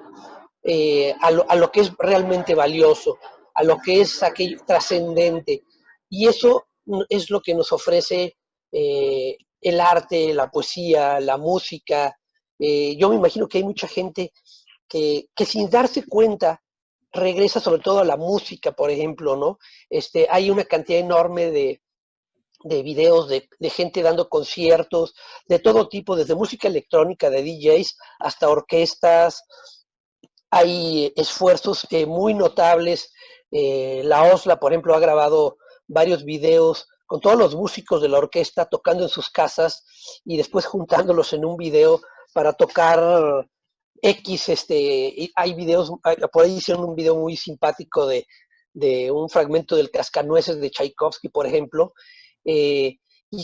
a lo que es realmente valioso, a lo que es aquello trascendente. Y eso es lo que nos ofrece el arte, la poesía, la música. Yo me imagino que hay mucha gente que sin darse cuenta regresa sobre todo a la música, por ejemplo, ¿no? Hay una cantidad enorme de videos de gente dando conciertos de todo tipo, desde música electrónica de DJs hasta orquestas. Hay esfuerzos muy notables. La OSLA, por ejemplo, ha grabado varios videos con todos los músicos de la orquesta tocando en sus casas y después juntándolos en un video para tocar X. Y hay videos, por ahí hicieron un video muy simpático de un fragmento del Cascanueces de Tchaikovsky, por ejemplo, y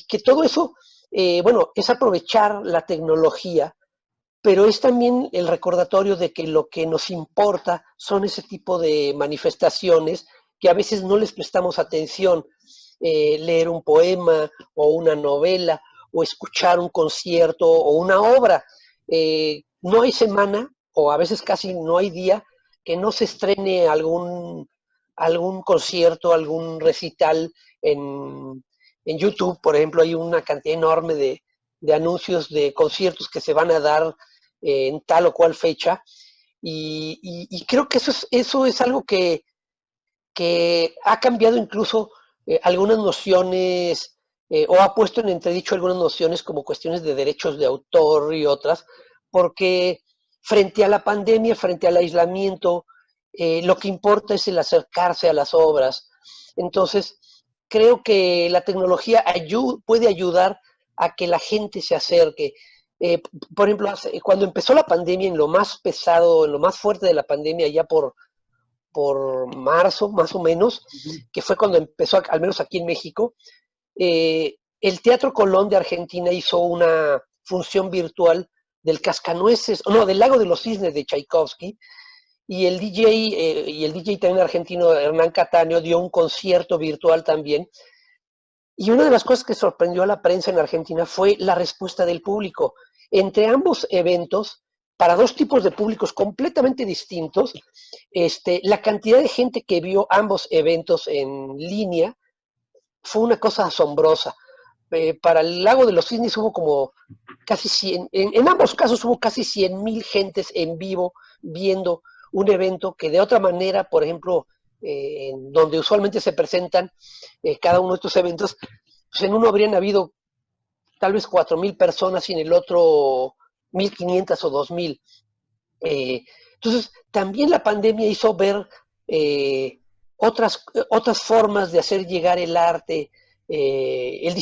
que todo eso, bueno, es aprovechar la tecnología, pero es también el recordatorio de que lo que nos importa son ese tipo de manifestaciones que a veces no les prestamos atención. Leer un poema o una novela o escuchar un concierto o una obra. No hay semana, o a veces casi no hay día, que no se estrene algún concierto, algún recital en YouTube. Por ejemplo, hay una cantidad enorme de anuncios de conciertos que se van a dar en tal o cual fecha. Y creo que eso es algo que ha cambiado incluso algunas nociones, o ha puesto en entredicho algunas nociones como cuestiones de derechos de autor y otras, porque frente a la pandemia, frente al aislamiento, lo que importa es el acercarse a las obras. Entonces, creo que la tecnología puede ayudar a que la gente se acerque. Por ejemplo, cuando empezó la pandemia, en lo más pesado, en lo más fuerte de la pandemia, ya por marzo, más o menos, Uh -huh. que fue cuando empezó, al menos aquí en México, el Teatro Colón de Argentina hizo una función virtual del Cascanueces, no, del Lago de los Cisnes de Tchaikovsky, y el DJ también argentino, Hernán Cataño, dio un concierto virtual también. Y una de las cosas que sorprendió a la prensa en Argentina fue la respuesta del público. entre ambos eventos, para dos tipos de públicos completamente distintos, la cantidad de gente que vio ambos eventos en línea fue una cosa asombrosa. Para el Lago de los Cisnes hubo como casi 100, en ambos casos hubo casi 100,000 gentes en vivo viendo un evento que de otra manera, por ejemplo, en donde usualmente se presentan cada uno de estos eventos, pues en uno habrían habido tal vez 4,000 personas y en el otro 1,500 o 2,000. Entonces, también la pandemia hizo ver otras formas de hacer llegar el arte, las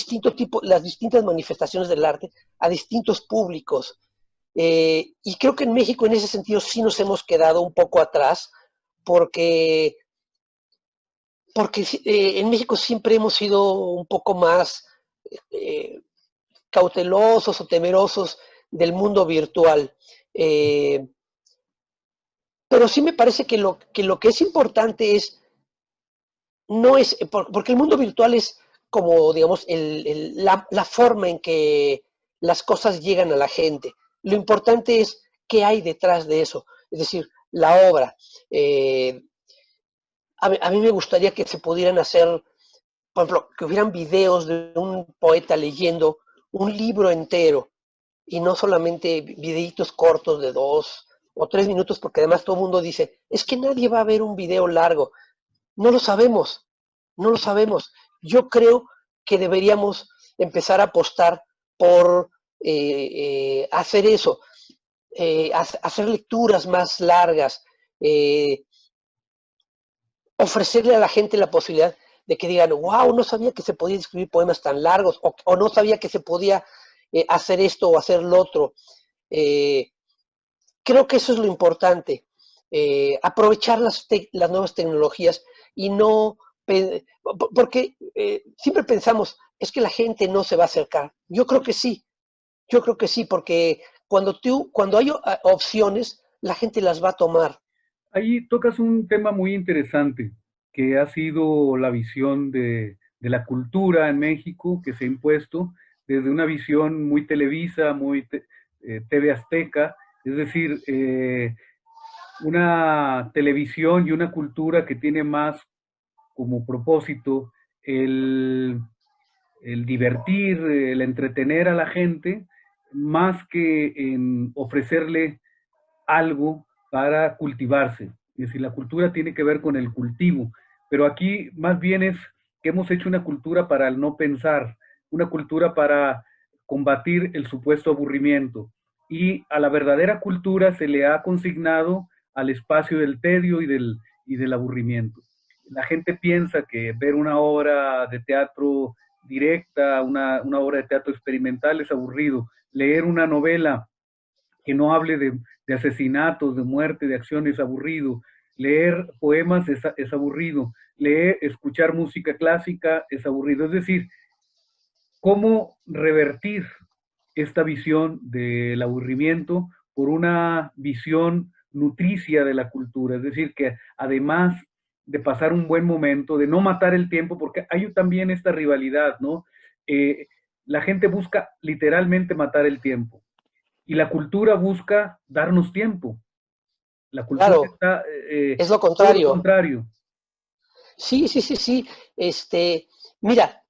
distintas manifestaciones del arte a distintos públicos. Y creo que en México en ese sentido sí nos hemos quedado un poco atrás, porque, porque en México siempre hemos sido un poco más eh, cautelosos o temerosos del mundo virtual. Pero sí me parece que lo que es importante no es, porque el mundo virtual es como, digamos, la forma en que las cosas llegan a la gente. Lo importante es qué hay detrás de eso, es decir, la obra. A mí me gustaría que se pudieran hacer, por ejemplo, que hubieran videos de un poeta leyendo un libro entero y no solamente videitos cortos de 2 o 3 minutos, porque además todo el mundo dice, es que nadie va a ver un video largo. No lo sabemos, no lo sabemos. Yo creo que deberíamos empezar a apostar por hacer eso, hacer lecturas más largas, ofrecerle a la gente la posibilidad de que digan, wow, no sabía que se podía escribir poemas tan largos, o no sabía que se podía hacer esto o hacer lo otro. Eh, Creo que eso es lo importante, aprovechar las nuevas tecnologías y no, porque siempre pensamos, es que la gente no se va a acercar. Yo creo que sí, porque cuando hay opciones, la gente las va a tomar. Ahí tocas un tema muy interesante, que ha sido la visión de la cultura en México, que se ha impuesto desde una visión muy televisa, muy TV Azteca, es decir, una televisión y una cultura que tiene más como propósito el, el divertir, el entretener a la gente, más que en ofrecerle algo para cultivarse. Es decir, la cultura tiene que ver con el cultivo, pero aquí más bien es que hemos hecho una cultura para el no pensar, una cultura para combatir el supuesto aburrimiento. Y a la verdadera cultura se le ha consignado al espacio del tedio y del aburrimiento. La gente piensa que ver una obra de teatro directa, una obra de teatro experimental es aburrido. Leer una novela que no hable de asesinatos, de muerte, de acciones, aburrido. Leer poemas es aburrido. Escuchar música clásica es aburrido. Es decir, cómo revertir esta visión del aburrimiento por una visión nutricia de la cultura. Es decir, que además de pasar un buen momento, de no matar el tiempo, porque hay también esta rivalidad, ¿no? La gente busca literalmente matar el tiempo y la cultura busca darnos tiempo. La cultura Claro, está es lo todo lo contrario. contrario. Sí, sí, sí, sí. Mira,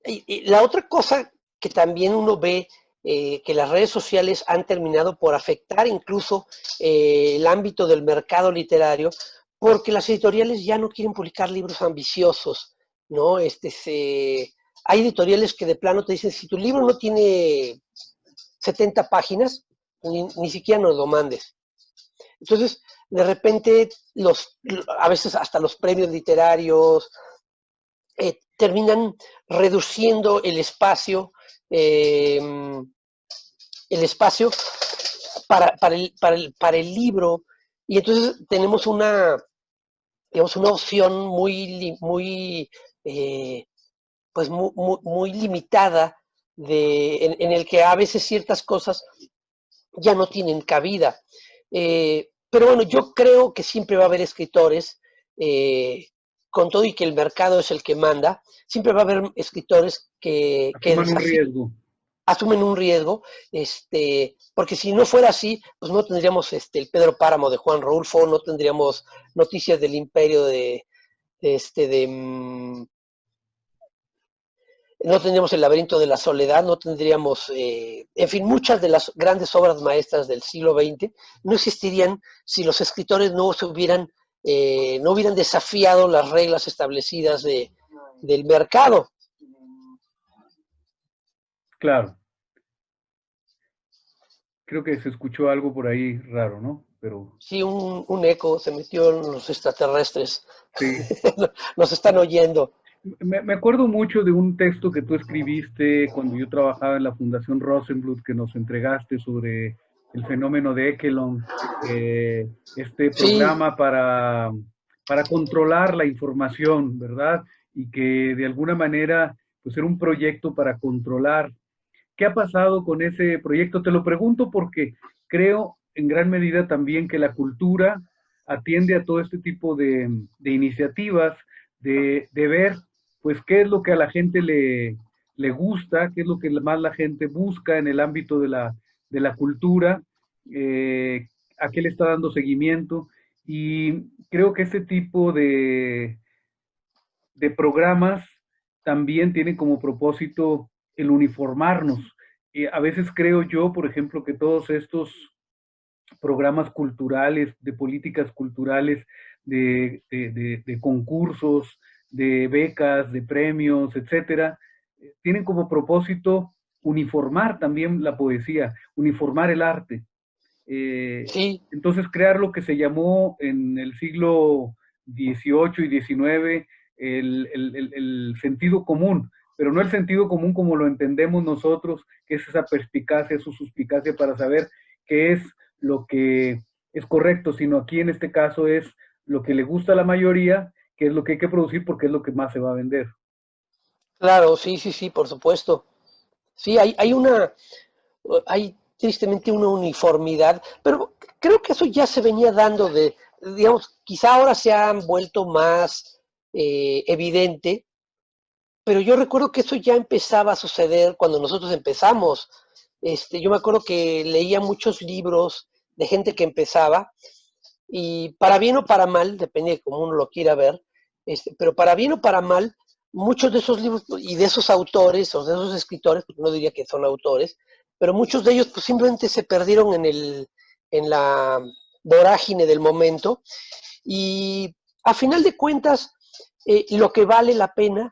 la otra cosa que también uno ve, que las redes sociales han terminado por afectar incluso el ámbito del mercado literario, porque las editoriales ya no quieren publicar libros ambiciosos, ¿no? Hay editoriales que de plano te dicen, si tu libro no tiene 70 páginas, ni siquiera nos lo mandes. Entonces, de repente, a veces hasta los premios literarios, terminan reduciendo eh, el espacio para el libro, y entonces tenemos digamos, una opción eh, pues muy limitada en el que a veces ciertas cosas ya no tienen cabida. Pero bueno, yo creo que siempre va a haber escritores, con todo y que el mercado es el que manda, siempre va a haber escritores que Asuman un riesgo. asumen un riesgo, porque si no fuera así, pues no tendríamos el Pedro Páramo de Juan Rulfo, no tendríamos Noticias del Imperio de no tendríamos El Laberinto de la Soledad, no tendríamos, en fin, muchas de las grandes obras maestras del siglo XX no existirían si los escritores no hubieran desafiado las reglas establecidas del mercado. Claro, creo que se escuchó algo por ahí raro, ¿no? Pero Sí, un eco se metió en los extraterrestres. sí. Nos están oyendo. Me acuerdo mucho de un texto que tú escribiste cuando yo trabajaba en la Fundación Rosenbluth, que nos entregaste sobre el fenómeno de Ekelon, este Sí, programa para controlar la información, ¿verdad? Y que de alguna manera, pues era un proyecto para controlar. ¿Qué ha pasado con ese proyecto? Te lo pregunto porque creo en gran medida también que la cultura atiende a todo este tipo de iniciativas, de ver pues qué es lo que a la gente le gusta, qué es lo que más la gente busca en el ámbito de la cultura, a qué le está dando seguimiento. Y creo que este tipo de programas también tienen como propósito el uniformarnos. A veces creo yo, por ejemplo, que todos estos programas culturales, de políticas culturales, de concursos, de becas, de premios, etcétera, tienen como propósito uniformar también la poesía, uniformar el arte. sí, Entonces, crear lo que se llamó en el siglo XVIII y XIX el sentido común, pero no el sentido común como lo entendemos nosotros, que es esa perspicacia, su suspicacia para saber qué es lo que es correcto, sino aquí en este caso es lo que le gusta a la mayoría, que es lo que hay que producir porque es lo que más se va a vender. claro, sí, sí, sí, por supuesto. Sí, hay tristemente una uniformidad, pero creo que eso ya se venía dando digamos, quizá ahora se han vuelto más evidente, pero yo recuerdo que eso ya empezaba a suceder cuando nosotros empezamos. Yo me acuerdo que leía muchos libros de gente que empezaba, y para bien o para mal, depende de cómo uno lo quiera ver, pero para bien o para mal, muchos de esos libros y de esos autores o de esos escritores, porque no diría que son autores, pero muchos de ellos pues simplemente se perdieron en la vorágine del momento, y a final de cuentas lo que vale la pena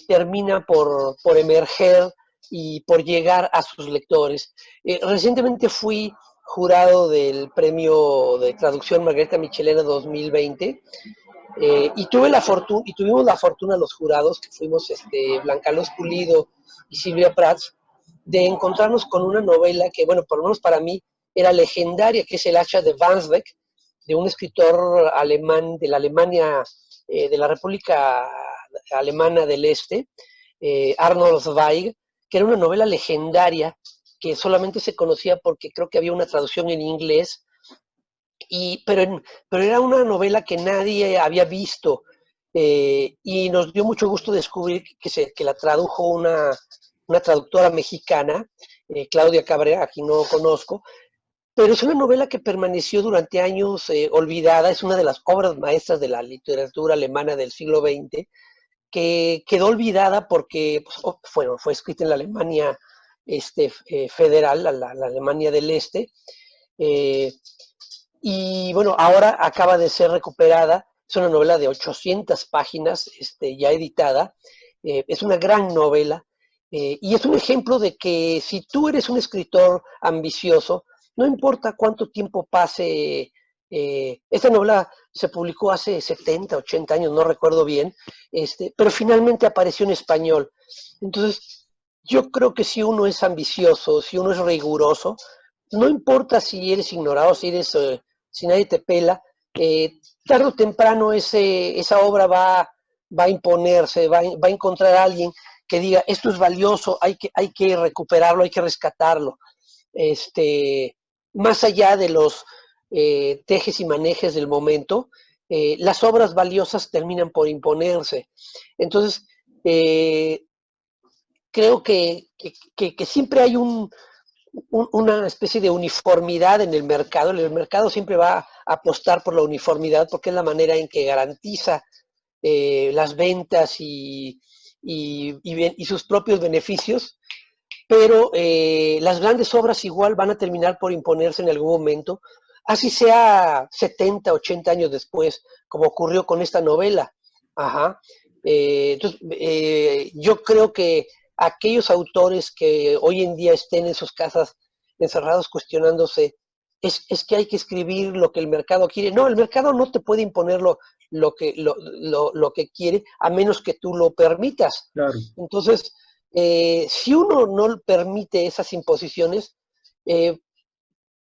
termina por emerger y por llegar a sus lectores. Recientemente fui jurado del premio de traducción Margarita Michelena 2020, y tuvimos la fortuna los jurados, que fuimos Blanca Luz Pulido y Silvia Prats, de encontrarnos con una novela que, bueno, por lo menos para mí era legendaria, que es El hacha de Wandsbek, de un escritor alemán de la Alemania, de la República Alemana del Este, Arnold Zweig, que era una novela legendaria que solamente se conocía porque creo que había una traducción en inglés, pero era una novela que nadie había visto, y nos dio mucho gusto descubrir que la tradujo una traductora mexicana, Claudia Cabrera, a quien no conozco, pero es una novela que permaneció durante años olvidada, es una de las obras maestras de la literatura alemana del siglo XX, que quedó olvidada porque pues, fue escrita en la Alemania federal, la Alemania del Este, eh, y bueno, ahora acaba de ser recuperada. Es una novela de 800 páginas, ya editada. Es una gran novela, y es un ejemplo de que si tú eres un escritor ambicioso, no importa cuánto tiempo pase. Esta novela se publicó hace 70, 80 años, no recuerdo bien, pero finalmente apareció en español. Entonces, yo creo que si uno es ambicioso, si uno es riguroso, no importa si eres ignorado, si nadie te pela, tarde o temprano esa obra va a imponerse, va a encontrar a alguien que diga, esto es valioso, hay que recuperarlo, hay que rescatarlo. Este, Más allá de los tejes y manejes del momento, las obras valiosas terminan por imponerse. Entonces, eh, creo que siempre hay una especie de uniformidad en el mercado. El mercado siempre va a apostar por la uniformidad porque es la manera en que garantiza las ventas y sus propios beneficios, pero las grandes obras igual van a terminar por imponerse en algún momento, así sea 70, 80 años después, como ocurrió con esta novela. Ajá. Entonces, yo creo que aquellos autores que hoy en día estén en sus casas encerrados cuestionándose, es que hay que escribir lo que el mercado quiere. No, el mercado no te puede imponer lo que quiere, a menos que tú lo permitas. Claro. Entonces, si uno no permite esas imposiciones, eh,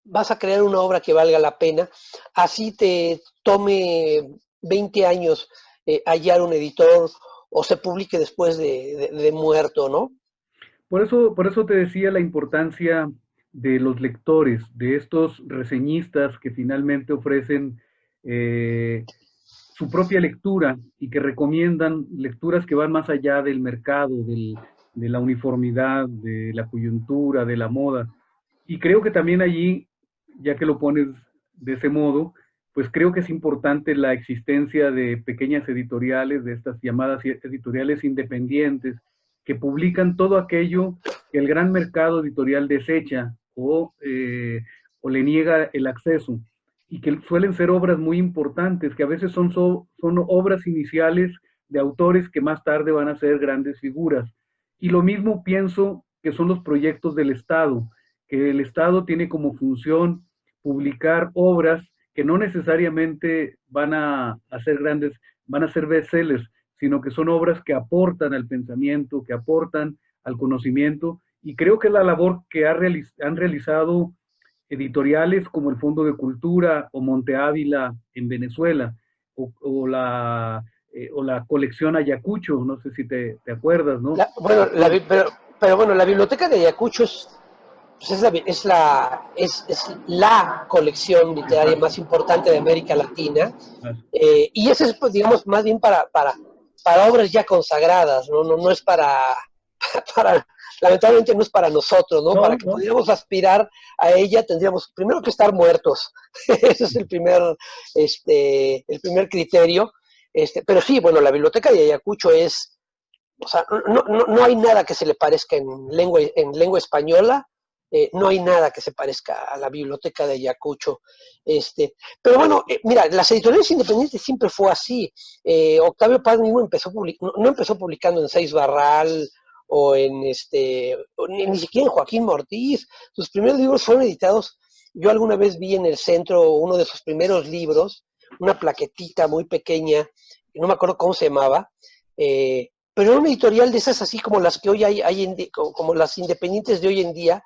vas a crear una obra que valga la pena, así te tome 20 años hallar un editor o se publique después de muerto, ¿no? Por eso te decía la importancia de los lectores, de estos reseñistas que finalmente ofrecen su propia lectura y que recomiendan lecturas que van más allá del mercado, de la uniformidad, de la coyuntura, de la moda. Y creo que también allí, ya que lo pones de ese modo, pues creo que es importante la existencia de pequeñas editoriales, de estas llamadas editoriales independientes, que publican todo aquello que el gran mercado editorial desecha o le niega el acceso, y que suelen ser obras muy importantes, que a veces son obras iniciales de autores que más tarde van a ser grandes figuras. Y lo mismo pienso que son los proyectos del Estado, que el Estado tiene como función publicar obras que no necesariamente van a ser grandes, van a ser bestsellers, sino que son obras que aportan al pensamiento, que aportan al conocimiento, y creo que la labor que han realizado editoriales como el Fondo de Cultura o Monte Ávila en Venezuela, o la colección Ayacucho, no sé si te acuerdas, ¿no? Bueno, pero bueno, la biblioteca de Ayacucho pues es la colección literaria Exacto. más importante de América Latina, Así. y ese es, pues, digamos, más bien para obras ya consagradas, ¿no? No es para, lamentablemente no es para nosotros, ¿no? Para No, que no, pudiéramos aspirar a ella tendríamos primero que estar muertos. Ese es el primer criterio. Pero sí, bueno, la biblioteca de Ayacucho o sea, no hay nada que se le parezca en lengua española, no hay nada que se parezca a la biblioteca de Ayacucho. Pero bueno, mira, las editoriales independientes siempre fue así. Octavio Paz mismo no empezó publicando en Seis Barral o ni siquiera en Joaquín Ortiz. Sus primeros libros fueron editados. Yo alguna vez vi en el centro uno de sus primeros libros, una plaquetita muy pequeña, no me acuerdo cómo se llamaba, pero era una editorial de esas así como las que hoy hay como las independientes de hoy en día,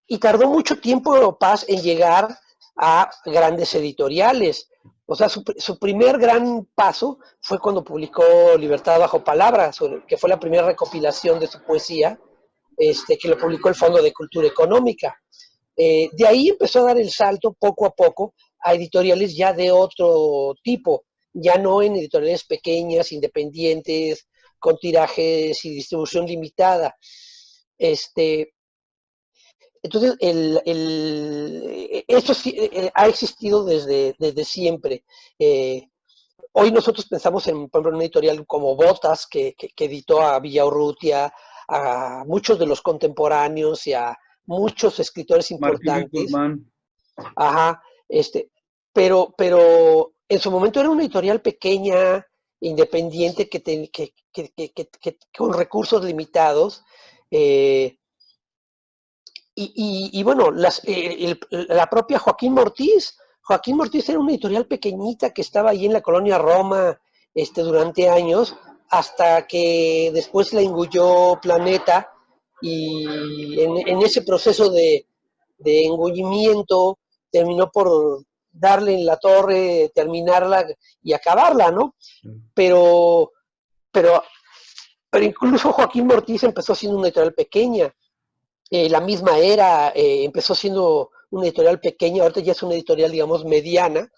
y tardó mucho tiempo Paz en llegar a grandes editoriales. O sea, su primer gran paso fue cuando publicó Libertad bajo palabra, que fue la primera recopilación de su poesía, que lo publicó el Fondo de Cultura Económica. De ahí empezó a dar el salto poco a poco a editoriales ya de otro tipo, ya no en editoriales pequeñas, independientes, con tirajes y distribución limitada. Entonces, esto sí, ha existido desde siempre. Eh, Hoy nosotros pensamos por ejemplo, en una editorial como Botas, que editó a Villaurrutia, a muchos de los contemporáneos y a muchos escritores Martín Luis importantes. Guzmán. Ajá, pero en su momento era una editorial pequeña, independiente, con recursos limitados. eh, y bueno, la propia Joaquín Mortiz era una editorial pequeñita que estaba ahí en la colonia Roma durante años, hasta que después la engulló Planeta, y en ese proceso de engullimiento terminó por darle en la torre, terminarla y acabarla, ¿no? Pero, pero, pero incluso Joaquín Mortiz empezó siendo una editorial pequeña. La misma era, empezó siendo una editorial pequeña, ahorita ya es una editorial, digamos, mediana,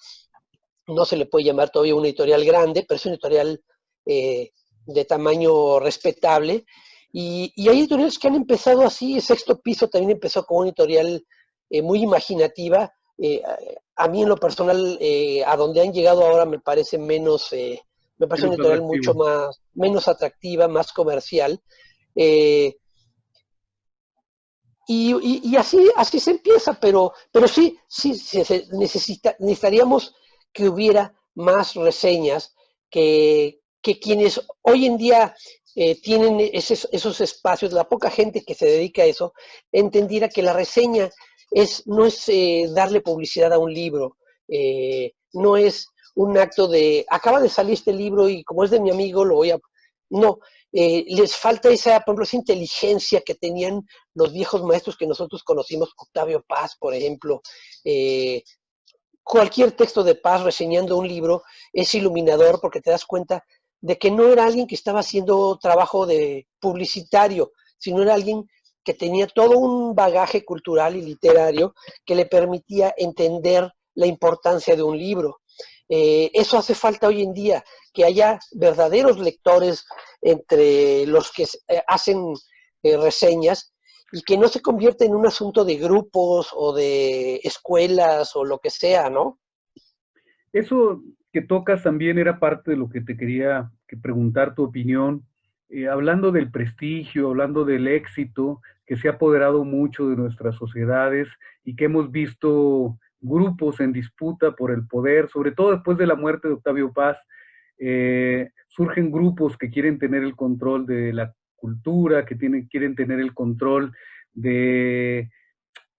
no se le puede llamar todavía una editorial grande, pero es una editorial de tamaño respetable. Y hay editoriales que han empezado así. Sexto Piso también empezó como una editorial muy imaginativa. A mí en lo personal, a donde han llegado ahora me parece me parece una Menos editorial mucho atractivo. menos atractiva, más comercial. Eh, y así se empieza, pero sí necesitaríamos que hubiera más reseñas, que quienes hoy en día tienen esos espacios, la poca gente que se dedica a eso, entendiera que la reseña no es darle publicidad a un libro, no es un acto de, acaba de salir este libro y como es de mi amigo, lo voy a... No, les falta esa, por ejemplo, esa inteligencia que tenían los viejos maestros que nosotros conocimos, Octavio Paz, por ejemplo. Cualquier texto de Paz reseñando un libro es iluminador porque te das cuenta de que no era alguien que estaba haciendo trabajo de publicitario, sino era alguien que tenía todo un bagaje cultural y literario que le permitía entender la importancia de un libro. Eso hace falta hoy en día, que haya verdaderos lectores entre los que hacen reseñas y que no se convierta en un asunto de grupos o de escuelas o lo que sea, ¿no? Eso que tocas también era parte de lo que te quería preguntar tu opinión. Hablando del prestigio, hablando del éxito que se ha apoderado mucho de nuestras sociedades y que hemos visto grupos en disputa por el poder, sobre todo después de la muerte de Octavio Paz, surgen grupos que quieren tener el control de la cultura, que quieren tener el control de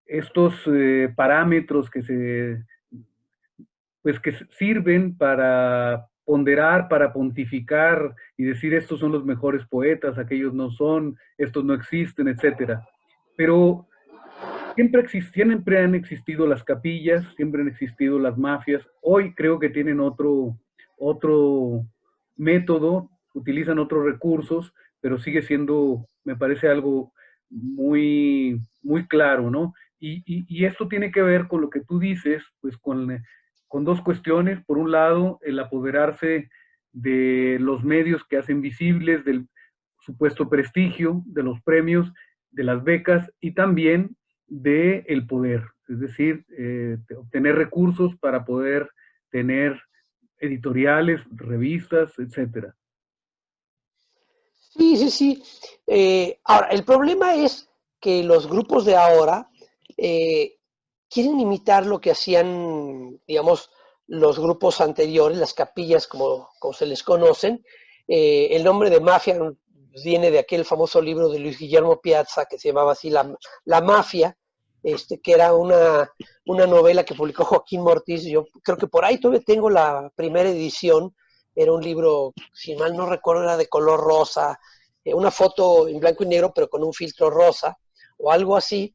estos parámetros pues que sirven para ponderar, para pontificar y decir estos son los mejores poetas, aquellos no son, estos no existen, etcétera. Pero siempre han existido las capillas, siempre han existido las mafias. Hoy creo que tienen otro método, utilizan otros recursos, pero sigue siendo, me parece algo muy claro, ¿no? Y esto tiene que ver con lo que tú dices, pues con dos cuestiones. Por un lado, el apoderarse de los medios que hacen visibles, del supuesto prestigio, de los premios, de las becas y también del poder, es decir, obtener recursos para poder tener editoriales, revistas, etcétera. Sí, sí, sí. Ahora, el problema es que los grupos de ahora eh, quieren imitar lo que hacían, digamos, los grupos anteriores, las capillas como se les conocen. El nombre de mafia viene de aquel famoso libro de Luis Guillermo Piazza que se llamaba así La Mafia, que era una novela que publicó Joaquín Mortiz. Yo creo que por ahí todavía tengo la primera edición. Era un libro, si mal no recuerdo, era de color rosa, una foto en blanco y negro, pero con un filtro rosa o algo así.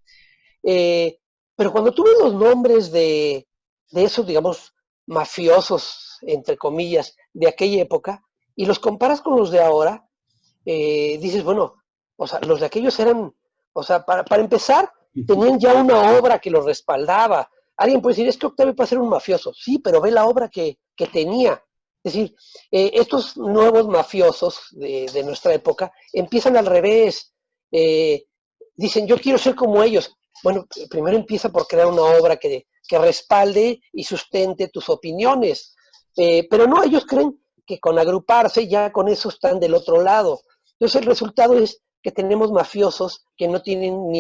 Eh, pero cuando tú ves los nombres de esos, digamos, mafiosos, entre comillas, de aquella época, y los comparas con los de ahora, dices, bueno, o sea, los de aquellos eran, o sea, para empezar, tenían ya una obra que los respaldaba. Alguien puede decir, es que Octavio Paz era un mafioso. Sí, pero ve la obra que tenía. Es decir, estos nuevos mafiosos de nuestra época empiezan al revés. Eh, Dicen, yo quiero ser como ellos. Bueno, primero empieza por crear una obra que respalde y sustente tus opiniones. Pero no, ellos creen que con agruparse ya con eso están del otro lado. Entonces el resultado es que tenemos mafiosos que no tienen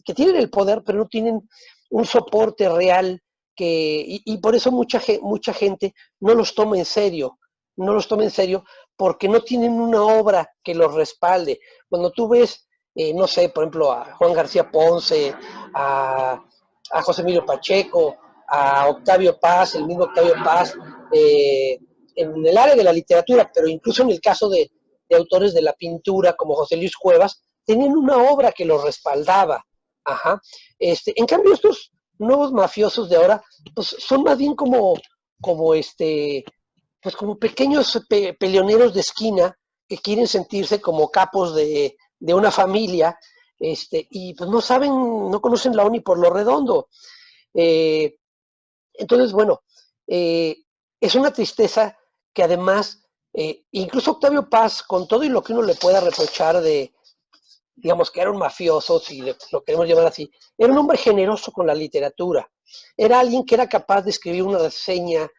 que tienen el poder, pero no tienen un soporte real y por eso mucha gente no los toma en serio, no los toma en serio porque no tienen una obra que los respalde. Cuando tú ves, no sé, por ejemplo, a Juan García Ponce, a, a José Emilio Pacheco, a Octavio Paz, el mismo Octavio Paz, en el área de la literatura, pero incluso en el caso de autores de la pintura como José Luis Cuevas, tenían una obra que los respaldaba. Ajá. En cambio, estos nuevos mafiosos de ahora, pues son más bien pues como pequeños peleoneros de esquina que quieren sentirse como capos de una familia, y pues no saben, no conocen la ONI por lo redondo. Entonces, bueno, es una tristeza que además Incluso Octavio Paz, con todo y lo que uno le pueda reprochar de, digamos, que era un mafioso, si lo queremos llamar así, era un hombre generoso con la literatura. Era alguien que era capaz de escribir una reseña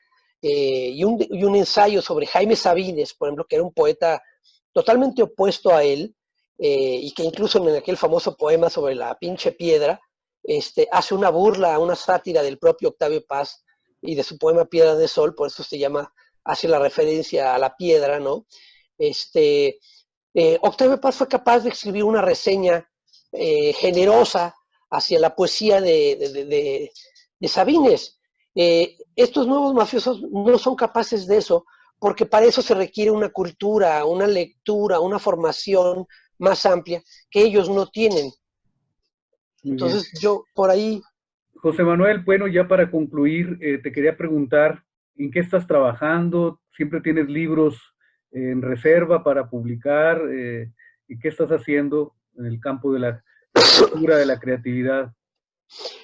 y un ensayo sobre Jaime Sabines, por ejemplo, que era un poeta totalmente opuesto a él, y que incluso en aquel famoso poema sobre la pinche piedra, hace una burla, una sátira del propio Octavio Paz y de su poema Piedra de Sol, por eso se llama, hace la referencia a la piedra, ¿no? Este, Octavio Paz fue capaz de escribir una reseña generosa hacia la poesía de Sabines. Estos nuevos mafiosos no son capaces de eso, porque para eso se requiere una cultura, una lectura, una formación más amplia que ellos no tienen. Muy bien. Entonces yo por ahí... José Manuel, bueno, ya para concluir, te quería preguntar, ¿en qué estás trabajando? ¿Siempre tienes libros en reserva para publicar? ¿Y qué estás haciendo en el campo de la escritura, de la creatividad?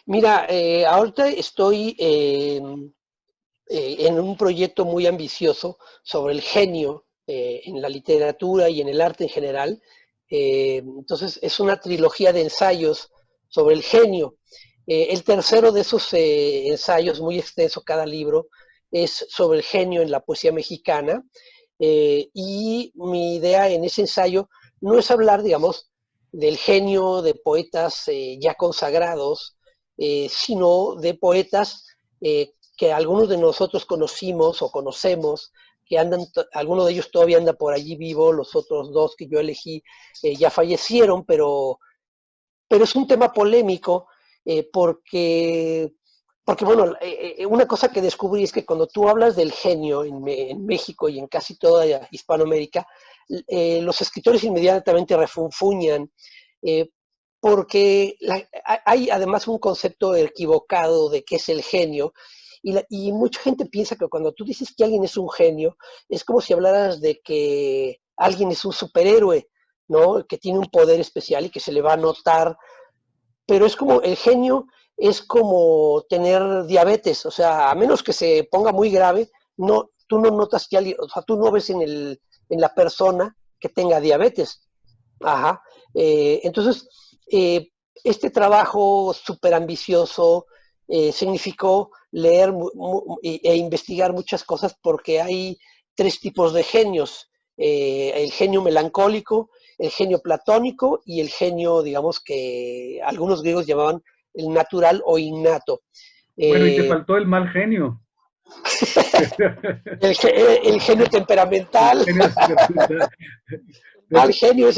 Mira, ahorita estoy en un proyecto muy ambicioso sobre el genio en la literatura y en el arte en general. Entonces es una trilogía de ensayos sobre el genio. El tercero de esos ensayos, muy extenso cada libro, es sobre el genio en la poesía mexicana. Y mi idea en ese ensayo no es hablar, digamos, del genio de poetas ya consagrados, sino de poetas que algunos de nosotros conocimos o conocemos, que andan, alguno de ellos todavía anda por allí vivo, los otros dos que yo elegí ya fallecieron, pero es un tema polémico porque bueno, una cosa que descubrí es que cuando tú hablas del genio en México y en casi toda Hispanoamérica, los escritores inmediatamente refunfuñan, eh, porque hay además un concepto equivocado de qué es el genio, y mucha gente piensa que cuando tú dices que alguien es un genio, es como si hablaras de que alguien es un superhéroe, ¿no? Que tiene un poder especial y que se le va a notar, pero es como el genio es como tener diabetes, o sea, a menos que se ponga muy grave, no, tú no notas que alguien, o sea, tú no ves en la persona que tenga diabetes. Ajá. Entonces, este trabajo súper ambicioso significó leer e investigar muchas cosas porque hay tres tipos de genios. El genio melancólico, el genio platónico y el genio, digamos, que algunos griegos llamaban el natural o innato. Bueno, y te Eh, faltó el mal genio. el genio El temperamental, genio temperamental. mal genio,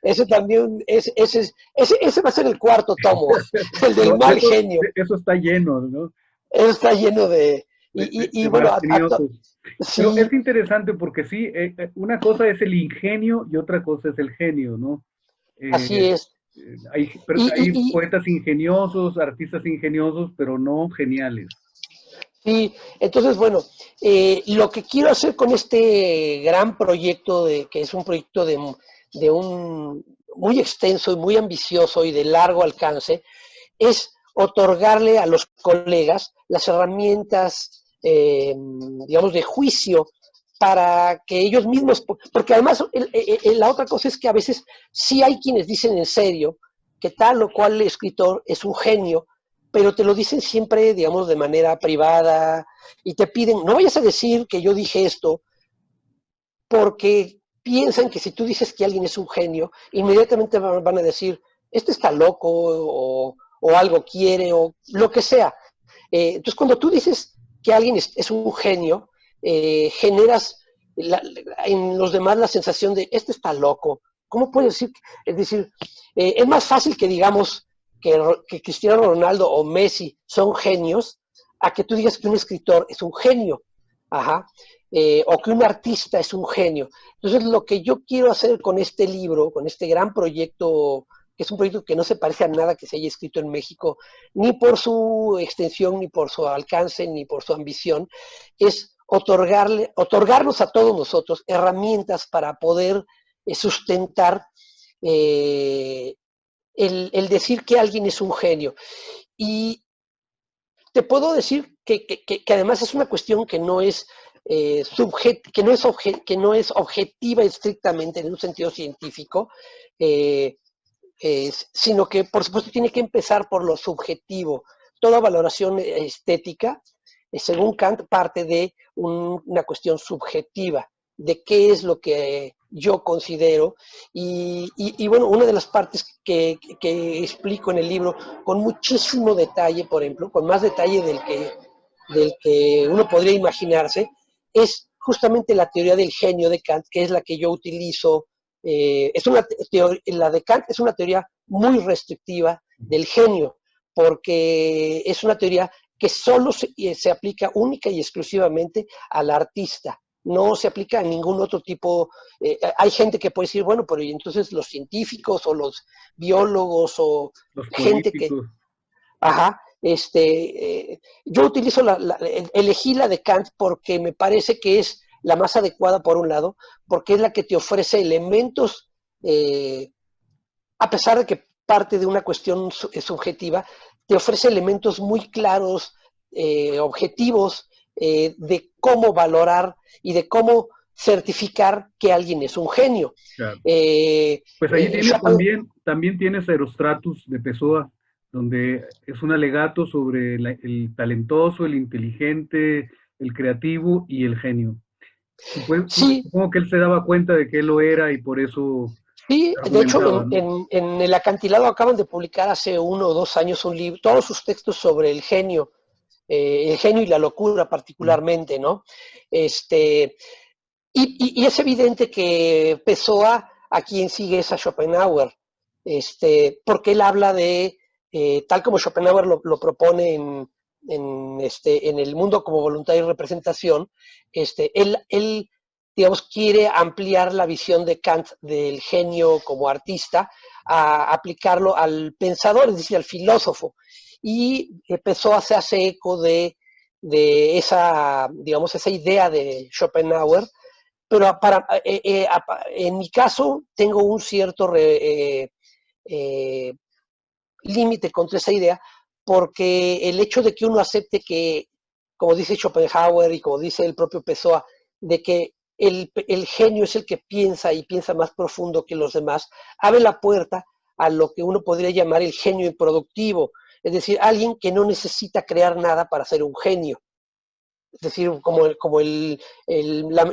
ese también, ese va a ser el cuarto tomo, el del No, mal genio. eso está lleno, ¿no? Eso está lleno de... Y De bueno, blasfemiosos. Pero sí, es interesante porque sí, una cosa es el ingenio y otra cosa es el genio, ¿no? así Eh, es. Y, hay y, poetas ingeniosos, artistas ingeniosos, pero no geniales. Sí, entonces, bueno, lo que quiero hacer con este gran proyecto, que es un proyecto de un muy extenso y muy ambicioso y de largo alcance, es otorgarle a los colegas las herramientas, digamos, de juicio para que ellos mismos, porque además la otra cosa es que a veces sí hay quienes dicen en serio que tal o cual escritor es un genio, pero te lo dicen siempre, digamos, de manera privada y te piden, no vayas a decir que yo dije esto, porque piensan que si tú dices que alguien es un genio, inmediatamente van a decir, este está loco o algo quiere o lo que sea. Entonces, cuando tú dices que alguien es un genio, generas en los demás la sensación de, este está loco. ¿Cómo puedes decir? Es decir, es más fácil que digamos que Cristiano Ronaldo o Messi son genios a que tú digas que un escritor es un genio. Ajá. O que un artista es un genio. Entonces, lo que yo quiero hacer con este libro, con este gran proyecto, que es un proyecto que no se parece a nada que se haya escrito en México, ni por su extensión, ni por su alcance, ni por su ambición, es otorgarnos a todos nosotros herramientas para poder sustentar eh, el decir que alguien es un genio. Y te puedo decir que además es una cuestión que no es que no es objetiva estrictamente en un sentido científico, eh, sino que por supuesto tiene que empezar por lo subjetivo. Toda valoración estética, según Kant, parte de una cuestión subjetiva, de qué es lo que yo considero. Y bueno, una de las partes que explico en el libro con muchísimo detalle, por ejemplo, con más detalle del que uno podría imaginarse, es justamente la teoría del genio de Kant, que es la que yo utilizo. La de Kant es una teoría muy restrictiva del genio, porque es una teoría que solo se aplica única y exclusivamente al artista, no se aplica a ningún otro tipo. Hay gente que puede decir, bueno, pero entonces los científicos o los biólogos o Los gente que, políticos. ajá, yo utilizo elegí la de Kant porque me parece que es la más adecuada por un lado, porque es la que te ofrece elementos, eh, a pesar de que parte de una cuestión subjetiva, te ofrece elementos muy claros, objetivos, de cómo valorar y de cómo certificar que alguien es un genio. Claro. Eh, Pues ahí tienes Chopin, también tienes Aerostratus de Pessoa, donde es un alegato sobre el talentoso, el inteligente, el creativo y el genio. sí, Supongo que él se daba cuenta de que él lo era y por eso sí, de hecho, argumentaba, ¿no? en El Acantilado acaban de publicar hace 1 o 2 años un libro, todos sus textos sobre el genio y la locura particularmente, ¿no? Este, y es evidente que Pessoa a quien sigue es a Schopenhauer, porque él habla de, tal como Schopenhauer lo propone en El mundo como voluntad y representación, él, digamos, quiere ampliar la visión de Kant del genio como artista a aplicarlo al pensador, es decir, al filósofo. Y Pessoa se hace eco de esa, digamos, esa idea de Schopenhauer, pero en mi caso tengo un cierto eh, límite contra esa idea, porque el hecho de que uno acepte que, como dice Schopenhauer y como dice el propio Pessoa, de que el genio es el que piensa y piensa más profundo que los demás, abre la puerta a lo que uno podría llamar el genio improductivo, es decir, alguien que no necesita crear nada para ser un genio. Es decir, como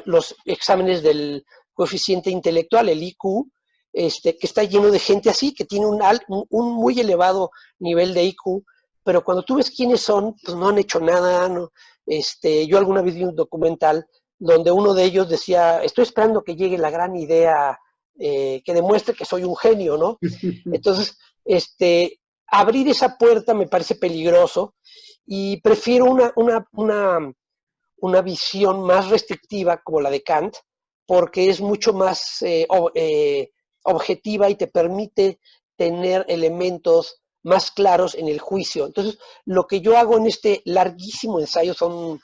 los exámenes del coeficiente intelectual, el IQ, que está lleno de gente así, que tiene un muy elevado nivel de IQ, pero cuando tú ves quiénes son, pues no han hecho nada. No. Yo alguna vez vi un documental donde uno de ellos decía, estoy esperando que llegue la gran idea, que demuestre que soy un genio, ¿no? Entonces, abrir esa puerta me parece peligroso y prefiero una visión más restrictiva como la de Kant, porque es mucho más objetiva y te permite tener elementos más claros en el juicio. Entonces, lo que yo hago en este larguísimo ensayo son,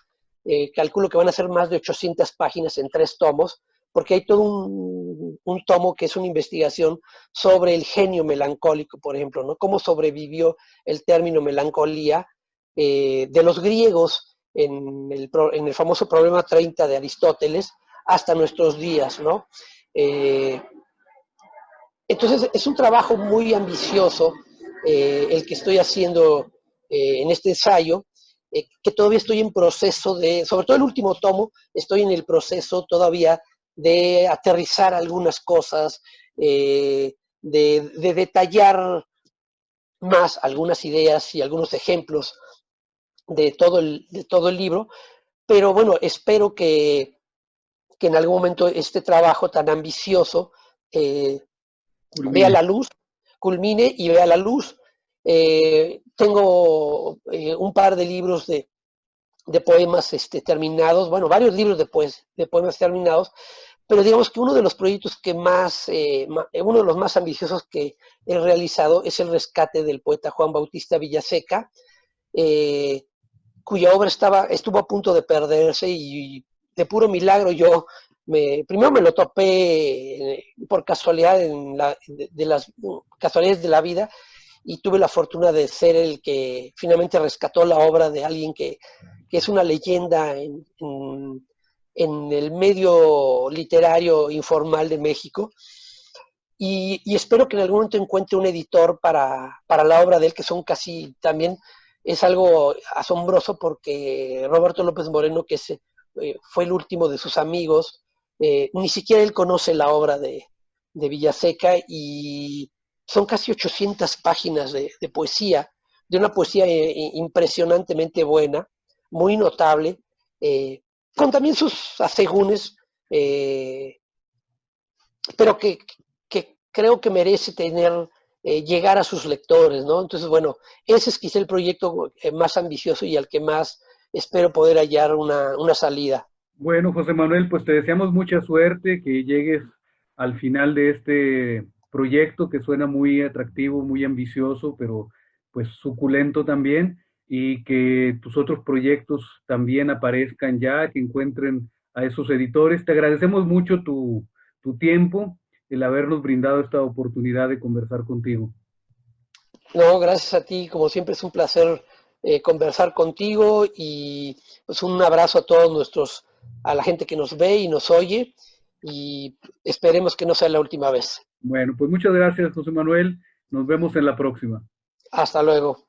calculo que van a ser más de 800 páginas en 3 tomos, porque hay todo un tomo que es una investigación sobre el genio melancólico, por ejemplo, ¿no? Cómo sobrevivió el término melancolía de los griegos en el famoso problema 30 de Aristóteles hasta nuestros días, ¿no? Eh, entonces es un trabajo muy ambicioso el que estoy haciendo en este ensayo, que todavía estoy en proceso sobre todo el último tomo, estoy en el proceso todavía de aterrizar algunas cosas, de detallar más algunas ideas y algunos ejemplos de todo el libro, pero bueno, espero que en algún momento este trabajo tan ambicioso vea Culmine. la luz, culmine y vea la luz. Tengo un par de libros de poemas terminados, bueno, varios libros de poemas terminados, pero digamos que uno de los proyectos uno de los más ambiciosos que he realizado es el rescate del poeta Juan Bautista Villaseca, eh, cuya obra estuvo a punto de perderse y de puro milagro primero me lo topé por casualidad de las casualidades de la vida y tuve la fortuna de ser el que finalmente rescató la obra de alguien que es una leyenda en el medio literario informal de México. Y espero que en algún momento encuentre un editor para la obra de él, que son casi también, es algo asombroso porque Roberto López Moreno, que fue el último de sus amigos, ni siquiera él conoce la obra de Villaseca y son casi 800 páginas de poesía, de una poesía impresionantemente buena, muy notable, con también sus asegúnes, pero que creo que merece tener, llegar a sus lectores, ¿no? Entonces, bueno, ese es quizá el proyecto más ambicioso y al que más espero poder hallar una salida. Bueno, José Manuel, pues te deseamos mucha suerte, que llegues al final de este proyecto que suena muy atractivo, muy ambicioso, pero pues suculento también, y que tus otros proyectos también aparezcan ya, que encuentren a esos editores. Te agradecemos mucho tu tiempo, el habernos brindado esta oportunidad de conversar contigo. No, gracias a ti, como siempre es un placer conversar contigo y pues un abrazo a todos a la gente que nos ve y nos oye y esperemos que no sea la última vez. Bueno, pues muchas gracias, José Manuel. Nos vemos en la próxima. Hasta luego.